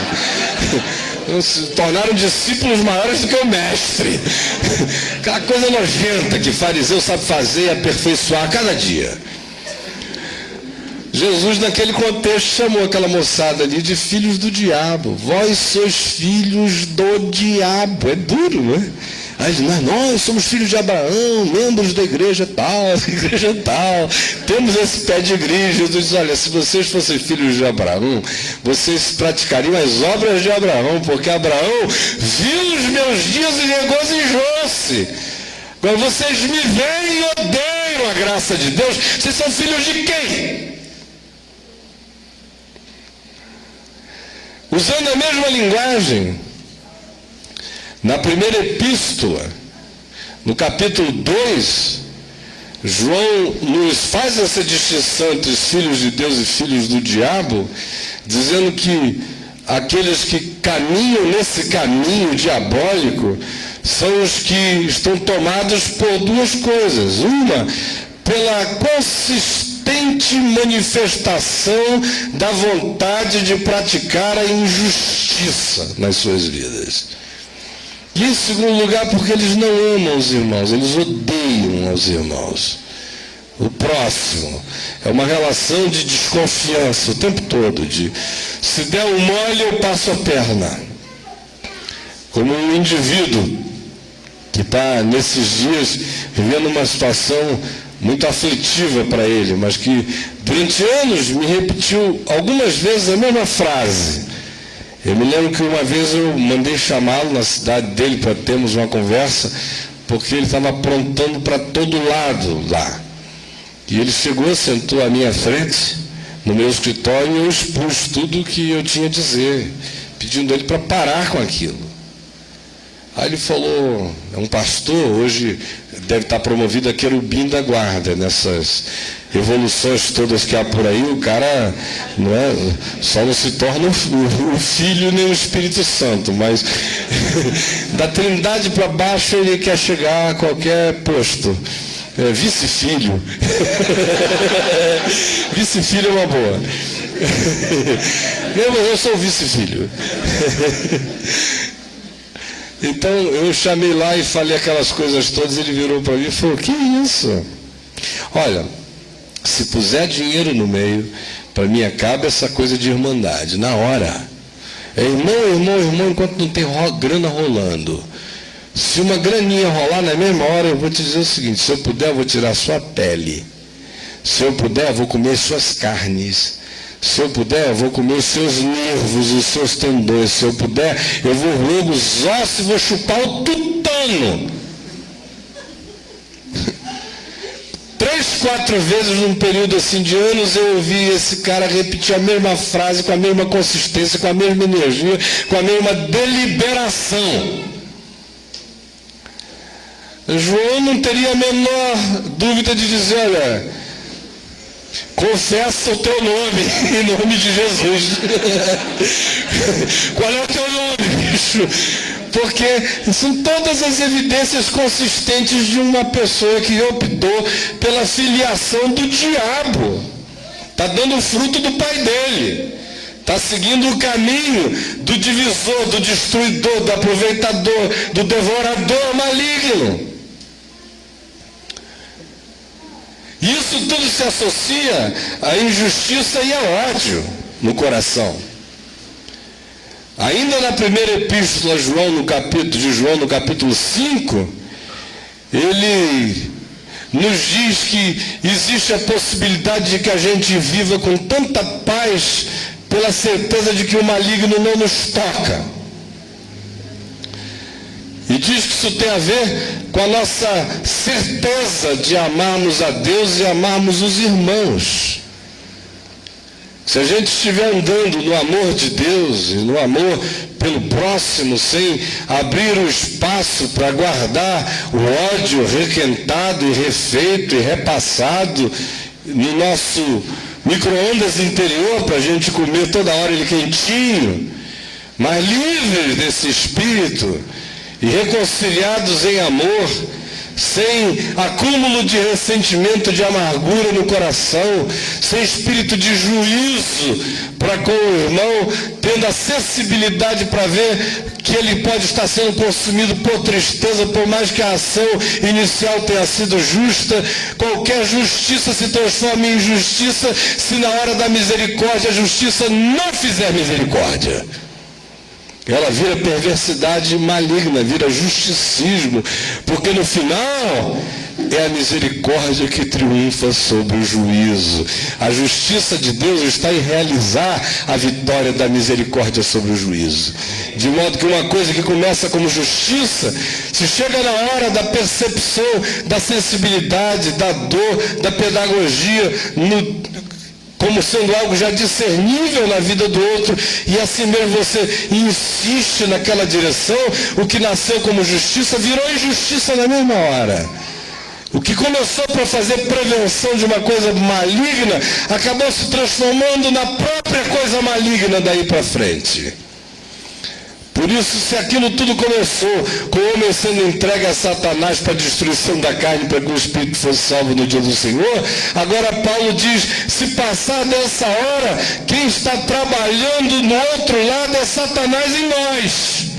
Se tornaram discípulos maiores do que o mestre. Aquela coisa nojenta que fariseu sabe fazer e aperfeiçoar a cada dia. Jesus, naquele contexto, chamou aquela moçada ali de filhos do diabo. Vós sois filhos do diabo. É duro, não é? Aí nós somos filhos de Abraão, membros da igreja tal, temos esse pé de igreja. Jesus diz, olha, se vocês fossem filhos de Abraão, vocês praticariam as obras de Abraão, porque Abraão viu os meus dias e regozijou-se. Agora vocês me veem e odeiam a graça de Deus. Vocês são filhos de quem? Usando a mesma linguagem, na primeira epístola, no capítulo 2, João nos faz essa distinção entre os filhos de Deus e filhos do diabo, dizendo que aqueles que caminham nesse caminho diabólico são os que estão tomados por duas coisas. Uma, pela consistente manifestação da vontade de praticar a injustiça nas suas vidas. E em segundo lugar, porque eles não amam os irmãos, eles odeiam os irmãos. O próximo é uma relação de desconfiança o tempo todo, de se der um mole eu passo a perna. Como um indivíduo que está nesses dias vivendo uma situação muito aflitiva para ele, mas que durante anos me repetiu algumas vezes a mesma frase. Eu me lembro que uma vez eu mandei chamá-lo na cidade dele para termos uma conversa, porque ele estava aprontando para todo lado lá. E ele chegou, sentou à minha frente, no meu escritório, e eu expus tudo o que eu tinha a dizer, pedindo ele para parar com aquilo. Aí ele falou, é um pastor, hoje deve estar promovido a querubim da guarda, nessas evoluções todas que há por aí, o cara não é, só não se torna o Filho nem o Espírito Santo, mas da Trindade para baixo ele quer chegar a qualquer posto. Vice-filho. Vice-filho é uma boa. Eu sou vice-filho. Então eu chamei lá e falei aquelas coisas todas, ele virou para mim e falou, que isso? Olha, se puser dinheiro no meio, para mim acaba essa coisa de irmandade, na hora. É irmão, enquanto não tem grana rolando. Se uma graninha rolar na mesma hora, eu vou te dizer o seguinte, se eu puder, eu vou tirar sua pele. Se eu puder, eu vou comer suas carnes. Se eu puder, eu vou comer os seus nervos, os seus tendões. Se eu puder, eu vou roer os ossos e vou chupar o tutano. 3, 4 vezes num período assim de anos eu ouvi esse cara repetir a mesma frase, com a mesma consistência, com a mesma energia, com a mesma deliberação. João não teria a menor dúvida de dizer, olha, confessa o teu nome, em nome de Jesus. Qual é o teu nome, bicho? Porque são todas as evidências consistentes de uma pessoa que optou pela filiação do diabo. Está dando o fruto do pai dele. Está seguindo o caminho do divisor, do destruidor, do aproveitador, do devorador maligno. Isso tudo se associa à injustiça e ao ódio no coração. Ainda na primeira epístola de João, no capítulo 5, ele nos diz que existe a possibilidade de que a gente viva com tanta paz pela certeza de que o maligno não nos toca. E diz que isso tem a ver com a nossa certeza de amarmos a Deus e amarmos os irmãos. Se a gente estiver andando no amor de Deus e no amor pelo próximo, sem abrir o espaço para guardar o ódio requentado e refeito e repassado no nosso micro-ondas interior, para a gente comer toda hora ele quentinho, mas livres desse espírito e reconciliados em amor, sem acúmulo de ressentimento, de amargura no coração, sem espírito de juízo para com o irmão, tendo a sensibilidade para ver que ele pode estar sendo consumido por tristeza, por mais que a ação inicial tenha sido justa. Qualquer justiça se transforma em injustiça se na hora da misericórdia a justiça não fizer misericórdia. Ela vira perversidade maligna, vira justicismo, porque no final é a misericórdia que triunfa sobre o juízo. A justiça de Deus está em realizar a vitória da misericórdia sobre o juízo. De modo que uma coisa que começa como justiça, se chega na hora da percepção, da sensibilidade, da dor, da pedagogia, como sendo algo já discernível na vida do outro, e assim mesmo você insiste naquela direção, o que nasceu como justiça virou injustiça na mesma hora. O que começou para fazer prevenção de uma coisa maligna, acabou se transformando na própria coisa maligna daí para frente. Por isso, se aquilo tudo começou com o homem sendo entregue a Satanás para a destruição da carne, para que o Espírito fosse salvo no dia do Senhor, agora Paulo diz, se passar dessa hora, quem está trabalhando no outro lado é Satanás em nós.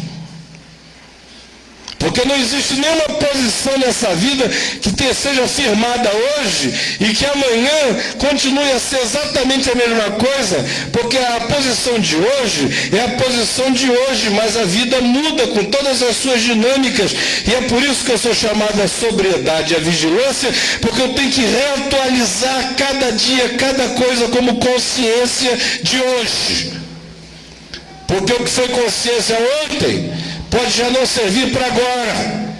Porque não existe nenhuma posição nessa vida que seja firmada hoje e que amanhã continue a ser exatamente a mesma coisa, porque a posição de hoje é a posição de hoje, mas a vida muda com todas as suas dinâmicas, e é por isso que eu sou chamado à sobriedade e à vigilância, porque eu tenho que reatualizar cada dia, cada coisa como consciência de hoje. Porque o que foi consciência ontem pode já não servir para agora.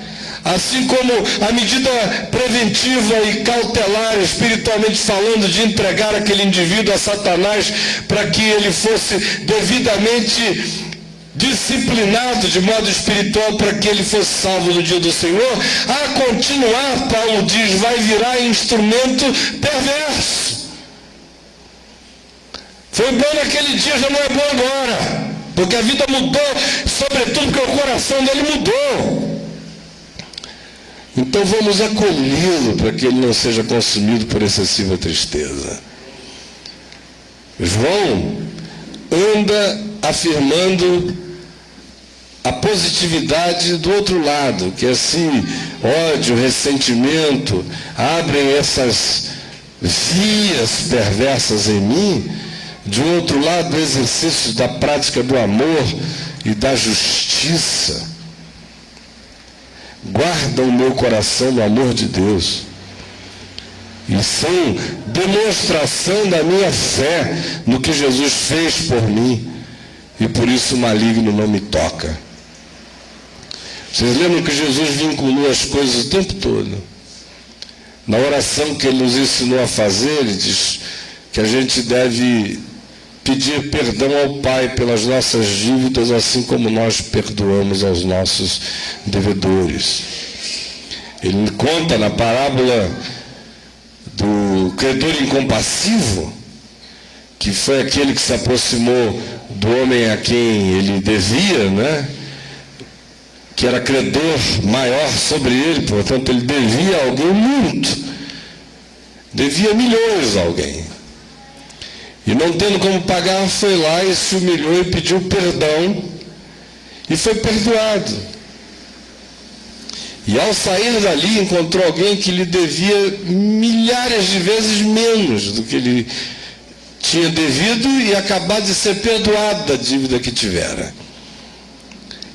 Assim como a medida preventiva e cautelar, espiritualmente falando, de entregar aquele indivíduo a Satanás para que ele fosse devidamente disciplinado de modo espiritual para que ele fosse salvo no dia do Senhor, a continuar, Paulo diz, vai virar instrumento perverso. Foi bom naquele dia, já não é bom agora. Porque a vida mudou, sobretudo porque o coração dele mudou. Então vamos acolhê-lo para que ele não seja consumido por excessiva tristeza. João anda afirmando a positividade do outro lado, que assim, ódio, ressentimento, abrem essas vias perversas em mim. De outro lado, o exercício da prática do amor e da justiça guarda o meu coração no amor de Deus e são demonstração da minha fé no que Jesus fez por mim, e por isso o maligno não me toca. Vocês lembram que Jesus vinculou as coisas o tempo todo? Na oração que ele nos ensinou a fazer, ele diz que a gente deve pedir perdão ao Pai pelas nossas dívidas, assim como nós perdoamos aos nossos devedores. Ele conta na parábola do credor incompassivo, que foi aquele que se aproximou do homem a quem ele devia, né? Que era credor maior sobre ele, portanto ele devia a alguém muito, devia milhões a alguém. E não tendo como pagar, foi lá e se humilhou e pediu perdão, e foi perdoado. E ao sair dali, encontrou alguém que lhe devia milhares de vezes menos do que ele tinha devido, e acabado de ser perdoado da dívida que tivera.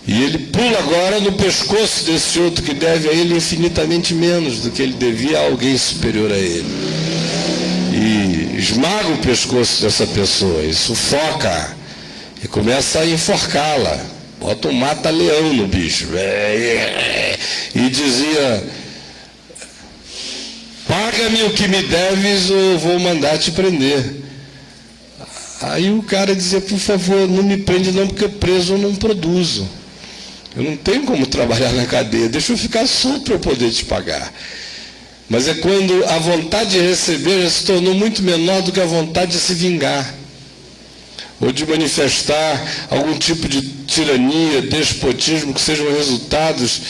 E ele pula agora no pescoço desse outro que deve a ele infinitamente menos do que ele devia a alguém superior a ele. E esmaga o pescoço dessa pessoa, e sufoca, e começa a enforcá-la. Bota um mata-leão no bicho. E dizia: paga-me o que me deves ou eu vou mandar te prender. Aí o cara dizia: por favor, não me prende não, porque preso eu não produzo. Eu não tenho como trabalhar na cadeia, deixa eu ficar solto para eu poder te pagar. Mas é quando a vontade de receber já se tornou muito menor do que a vontade de se vingar, ou de manifestar algum tipo de tirania, despotismo, que sejam resultados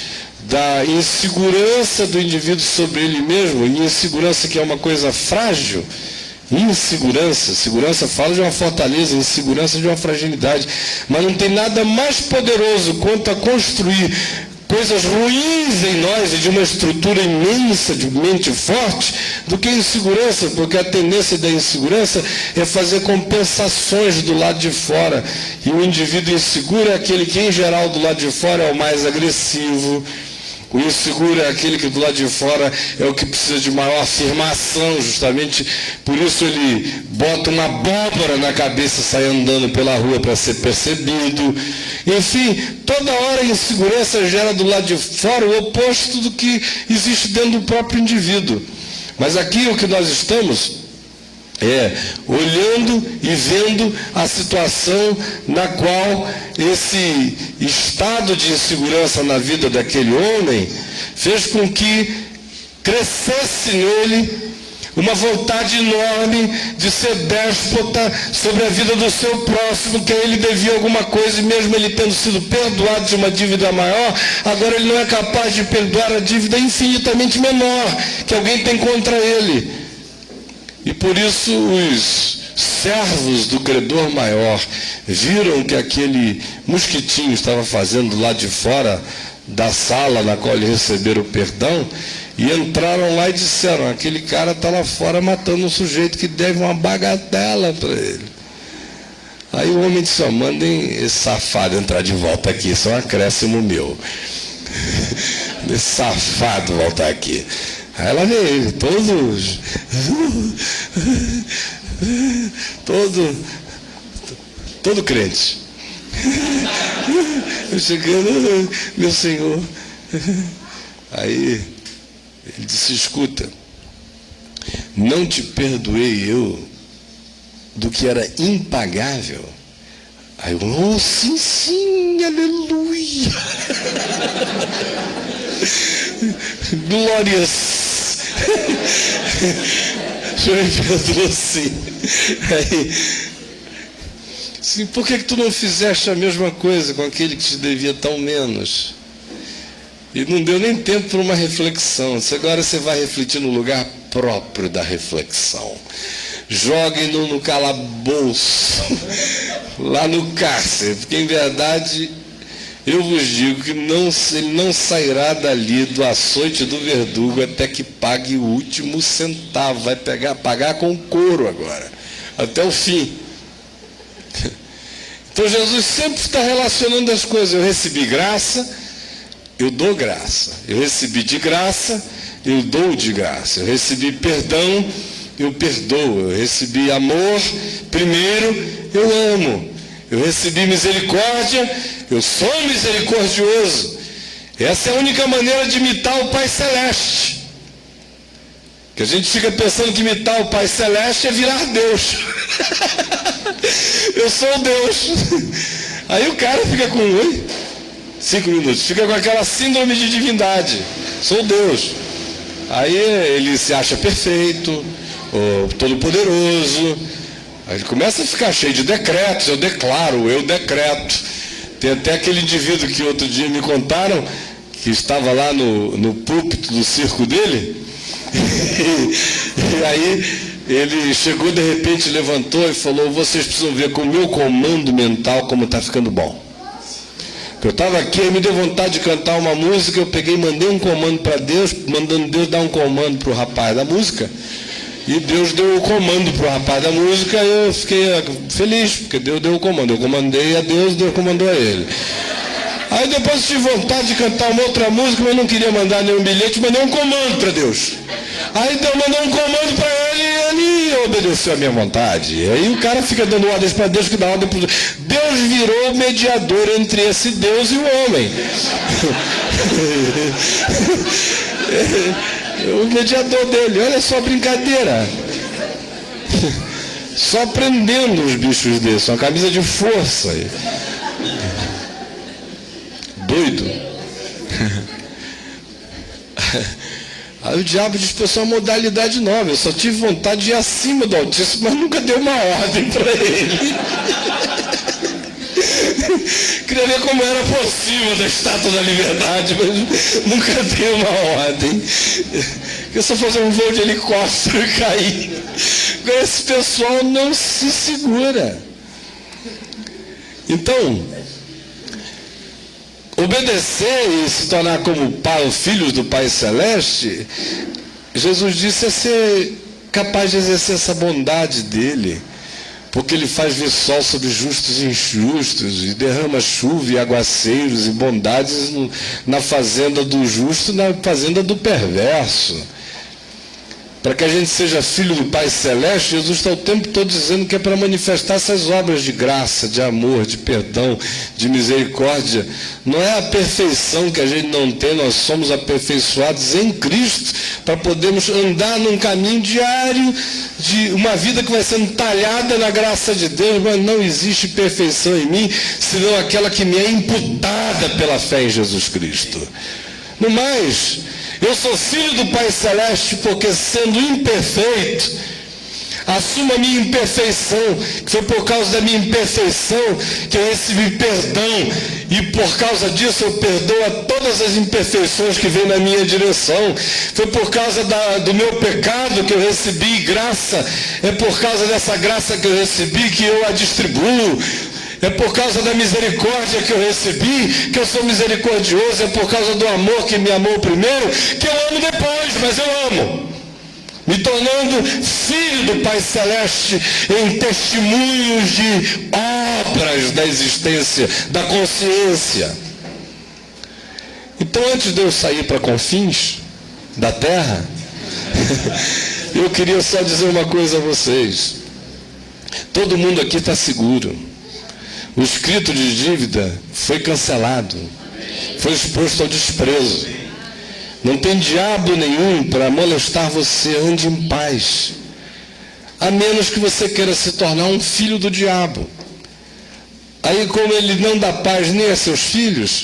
da insegurança do indivíduo sobre ele mesmo, e insegurança que é uma coisa frágil. Insegurança, segurança fala de uma fortaleza, insegurança de uma fragilidade, mas não tem nada mais poderoso quanto a construir coisas ruins em nós e de uma estrutura imensa, de mente forte, do que insegurança, porque a tendência da insegurança é fazer compensações do lado de fora, e o indivíduo inseguro é aquele que em geral do lado de fora é o mais agressivo. O inseguro é aquele que do lado de fora é o que precisa de maior afirmação, justamente por isso ele bota uma abóbora na cabeça e sai andando pela rua para ser percebido. Enfim, toda hora a insegurança gera do lado de fora o oposto do que existe dentro do próprio indivíduo. Mas aqui o que nós estamos olhando e vendo a situação na qual esse estado de insegurança na vida daquele homem fez com que crescesse nele uma vontade enorme de ser déspota sobre a vida do seu próximo, que a ele devia alguma coisa, e mesmo ele tendo sido perdoado de uma dívida maior, agora ele não é capaz de perdoar a dívida infinitamente menor que alguém tem contra ele. E por isso os servos do credor maior viram que aquele mosquitinho estava fazendo lá de fora da sala na qual eles receberam o perdão, e entraram lá e disseram: aquele cara está lá fora matando um sujeito que deve uma bagatela para ele. Aí o homem disse: mandem esse safado entrar de volta aqui, isso é um acréscimo meu. Esse safado voltar aqui. Aí ela veio ele, todo crente. Eu chegando, meu Senhor. Aí ele disse: escuta, não te perdoei eu do que era impagável? Aí eu: oh, sim, aleluia. Glórias. O Senhor me perdoou, sim. Aí, sim, por que tu não fizeste a mesma coisa com aquele que te devia tão menos? E não deu nem tempo para uma reflexão. Agora você vai refletir no lugar próprio da reflexão. Joguem-no no calabouço, lá no cárcere, porque em verdade eu vos digo que ele não sairá dali do açoite do verdugo até que pague o último centavo. Vai pagar com couro agora, até o fim. Então Jesus sempre está relacionando as coisas. Eu recebi graça, eu dou graça. Eu recebi de graça, eu dou de graça. Eu recebi perdão, eu perdoo. Eu recebi amor, primeiro eu amo. Eu recebi misericórdia, eu sou misericordioso. Essa é a única maneira de imitar o Pai Celeste. Que a gente fica pensando que imitar o Pai Celeste é virar Deus. Eu sou Deus. Aí o cara fica com 5 minutos, fica com aquela síndrome de divindade. Sou Deus. Aí ele se acha perfeito, todo poderoso. Aí ele começa a ficar cheio de decretos. Eu declaro, eu decreto. Tem até aquele indivíduo que outro dia me contaram, que estava lá no púlpito do circo dele. E aí ele chegou, de repente levantou e falou: vocês precisam ver com o meu comando mental como está ficando bom. Eu estava aqui, me deu vontade de cantar uma música, eu peguei e mandei um comando para Deus, mandando Deus dar um comando para o rapaz da música. E Deus deu o comando para o rapaz da música, e eu fiquei feliz, porque Deus deu o comando. Eu comandei a Deus, Deus comandou a ele. Aí depois tive vontade de cantar uma outra música, mas não queria mandar nenhum bilhete, mandei um comando para Deus. Aí Deus mandou um comando para ele e ele obedeceu a minha vontade. E aí o cara fica dando ordens para Deus, que dá ordem para Deus. Deus virou o mediador entre esse Deus e o homem. O mediador dele, olha só a brincadeira. Só prendendo os bichos desses, uma camisa de força. Doido. Aí o diabo dispensou uma modalidade nova. Eu só tive vontade de ir acima do Altíssimo, mas nunca dei uma ordem para ele. Queria ver como era possível da Estátua da Liberdade, mas nunca tem uma ordem. Eu só fazer um voo de helicóptero e cair. Agora esse pessoal não se segura. Então, obedecer e se tornar como pai, filhos do Pai Celeste, Jesus disse, é ser capaz de exercer essa bondade dele, porque ele faz vir sol sobre justos e injustos, e derrama chuva e aguaceiros e bondades na fazenda do justo e na fazenda do perverso. Para que a gente seja filho do Pai Celeste, Jesus está o tempo todo dizendo que é para manifestar essas obras de graça, de amor, de perdão, de misericórdia. Não é a perfeição que a gente não tem, nós somos aperfeiçoados em Cristo, para podermos andar num caminho diário de uma vida que vai sendo talhada na graça de Deus, mas não existe perfeição em mim, senão aquela que me é imputada pela fé em Jesus Cristo. No mais, eu sou filho do Pai Celeste porque, sendo imperfeito, assumo a minha imperfeição, que foi por causa da minha imperfeição que eu recebi perdão, e por causa disso eu perdoo a todas as imperfeições que vêm na minha direção. Foi por causa do meu pecado que eu recebi graça, é por causa dessa graça que eu recebi que eu a distribuo. É por causa da misericórdia que eu recebi, que eu sou misericordioso. É por causa do amor que me amou primeiro, que eu amo depois, mas eu amo. Me tornando filho do Pai Celeste em testemunhos de obras da existência, da consciência. Então, antes de eu sair para confins da terra, eu queria só dizer uma coisa a vocês. Todo mundo aqui está seguro. O escrito de dívida foi cancelado, foi exposto ao desprezo. Não tem diabo nenhum para molestar você, ande em paz. A menos que você queira se tornar um filho do diabo. Aí, como ele não dá paz nem a seus filhos,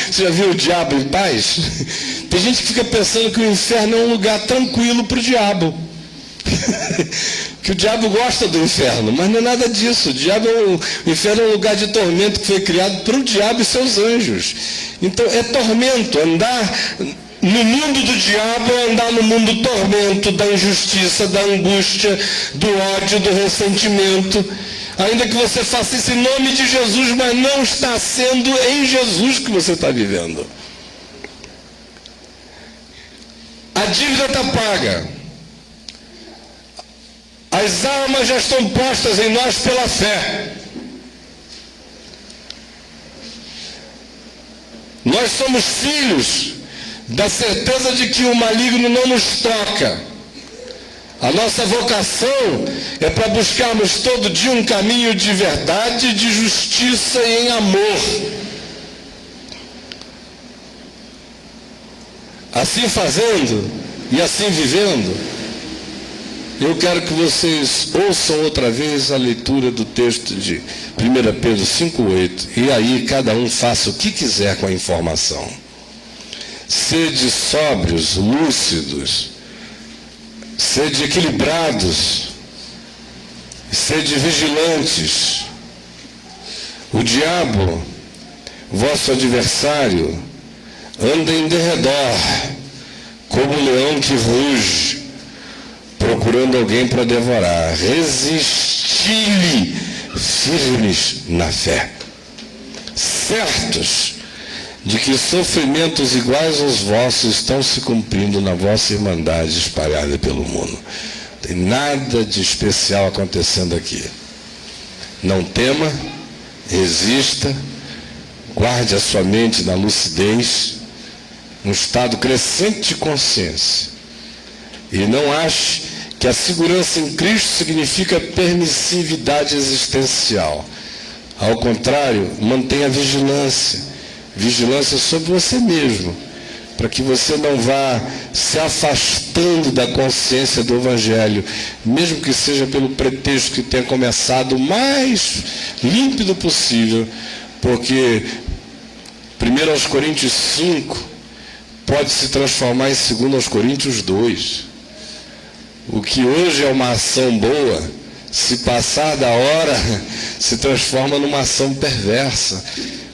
você já viu o diabo em paz? Tem gente que fica pensando que o inferno é um lugar tranquilo para o diabo. Que o diabo gosta do inferno, mas não é nada disso. O inferno é um lugar de tormento que foi criado para o diabo e seus anjos. Então é tormento. Andar no mundo do diabo é andar no mundo do tormento, da injustiça, da angústia, do ódio, do ressentimento. Ainda que você faça isso em nome de Jesus, mas não está sendo em Jesus que você está vivendo. A dívida está paga. As armas já estão postas em nós pela fé. Nós somos filhos da certeza de que o maligno não nos toca. A nossa vocação é para buscarmos todo dia um caminho de verdade, de justiça e em amor. Assim fazendo e assim vivendo, eu quero que vocês ouçam outra vez a leitura do texto de 1 Pedro 5,8. E aí cada um faça o que quiser com a informação. Sede sóbrios, lúcidos, sede equilibrados, sede vigilantes. O diabo, vosso adversário, anda em derredor, como um leão que ruge, procurando alguém para devorar. Resisti-lhe firmes na fé, certos de que sofrimentos iguais aos vossos estão se cumprindo na vossa irmandade espalhada pelo mundo. Não tem nada de especial acontecendo aqui. Não tema, resista, guarde a sua mente na lucidez, um estado crescente de consciência. E não ache que a segurança em Cristo significa permissividade existencial. Ao contrário, mantenha vigilância. Vigilância sobre você mesmo, para que você não vá se afastando da consciência do Evangelho, mesmo que seja pelo pretexto que tenha começado o mais límpido possível, porque 1 Coríntios 5 pode se transformar em 2 Coríntios 2. O que hoje é uma ação boa Se passar da hora, se transforma numa ação perversa.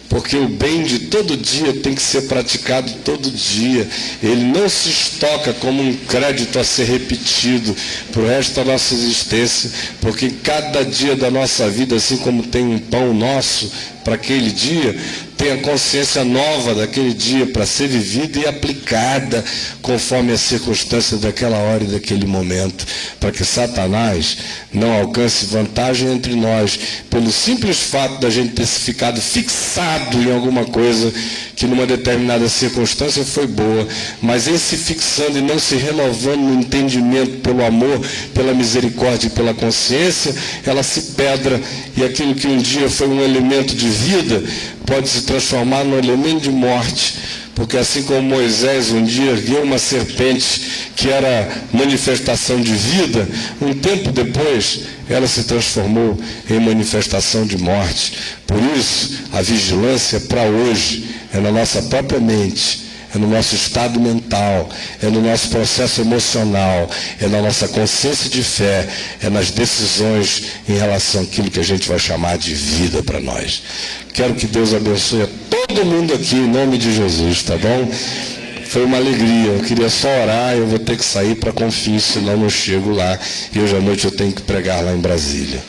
Porque o bem de todo dia tem que ser praticado todo dia. Ele não se estoca como um crédito a ser repetido para o resto da nossa existência. Porque cada dia da nossa vida, assim como tem um pão nosso para aquele dia, tem a consciência nova daquele dia para ser vivida e aplicada conforme a circunstância daquela hora e daquele momento, para que Satanás não alcance vantagem entre nós pelo simples fato da gente ter ficado fixado em alguma coisa que numa determinada circunstância foi boa, mas em se fixando e não se renovando no entendimento pelo amor, pela misericórdia e pela consciência, ela se pedra, e aquilo que um dia foi um elemento de vida pode se transformar num elemento de morte, porque assim como Moisés um dia viu uma serpente que era manifestação de vida, um tempo depois ela se transformou em manifestação de morte. Por isso, a vigilância para hoje é na nossa própria mente, é no nosso estado mental, é no nosso processo emocional, é na nossa consciência de fé, é nas decisões em relação àquilo que a gente vai chamar de vida para nós. Quero que Deus abençoe a todo mundo aqui, em nome de Jesus, tá bom? Foi uma alegria, eu queria só orar, eu vou ter que sair para Confins, senão não chego lá, e hoje à noite eu tenho que pregar lá em Brasília.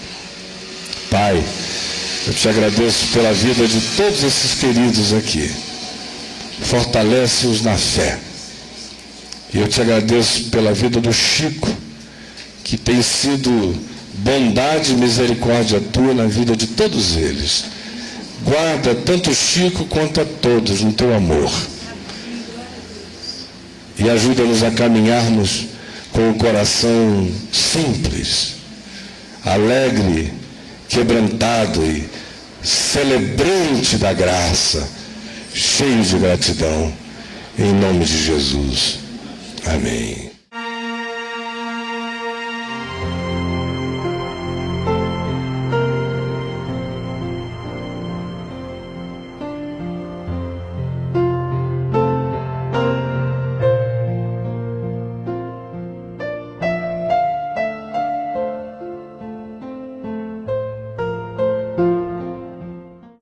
Pai, eu te agradeço pela vida de todos esses queridos aqui. Fortalece-os na fé. E eu te agradeço pela vida do Chico, que tem sido bondade e misericórdia tua na vida de todos eles. Guarda tanto o Chico quanto a todos no teu amor. E ajuda-nos a caminharmos com o coração simples, alegre, quebrantado e celebrante da graça, cheio de gratidão, em nome de Jesus. Amém.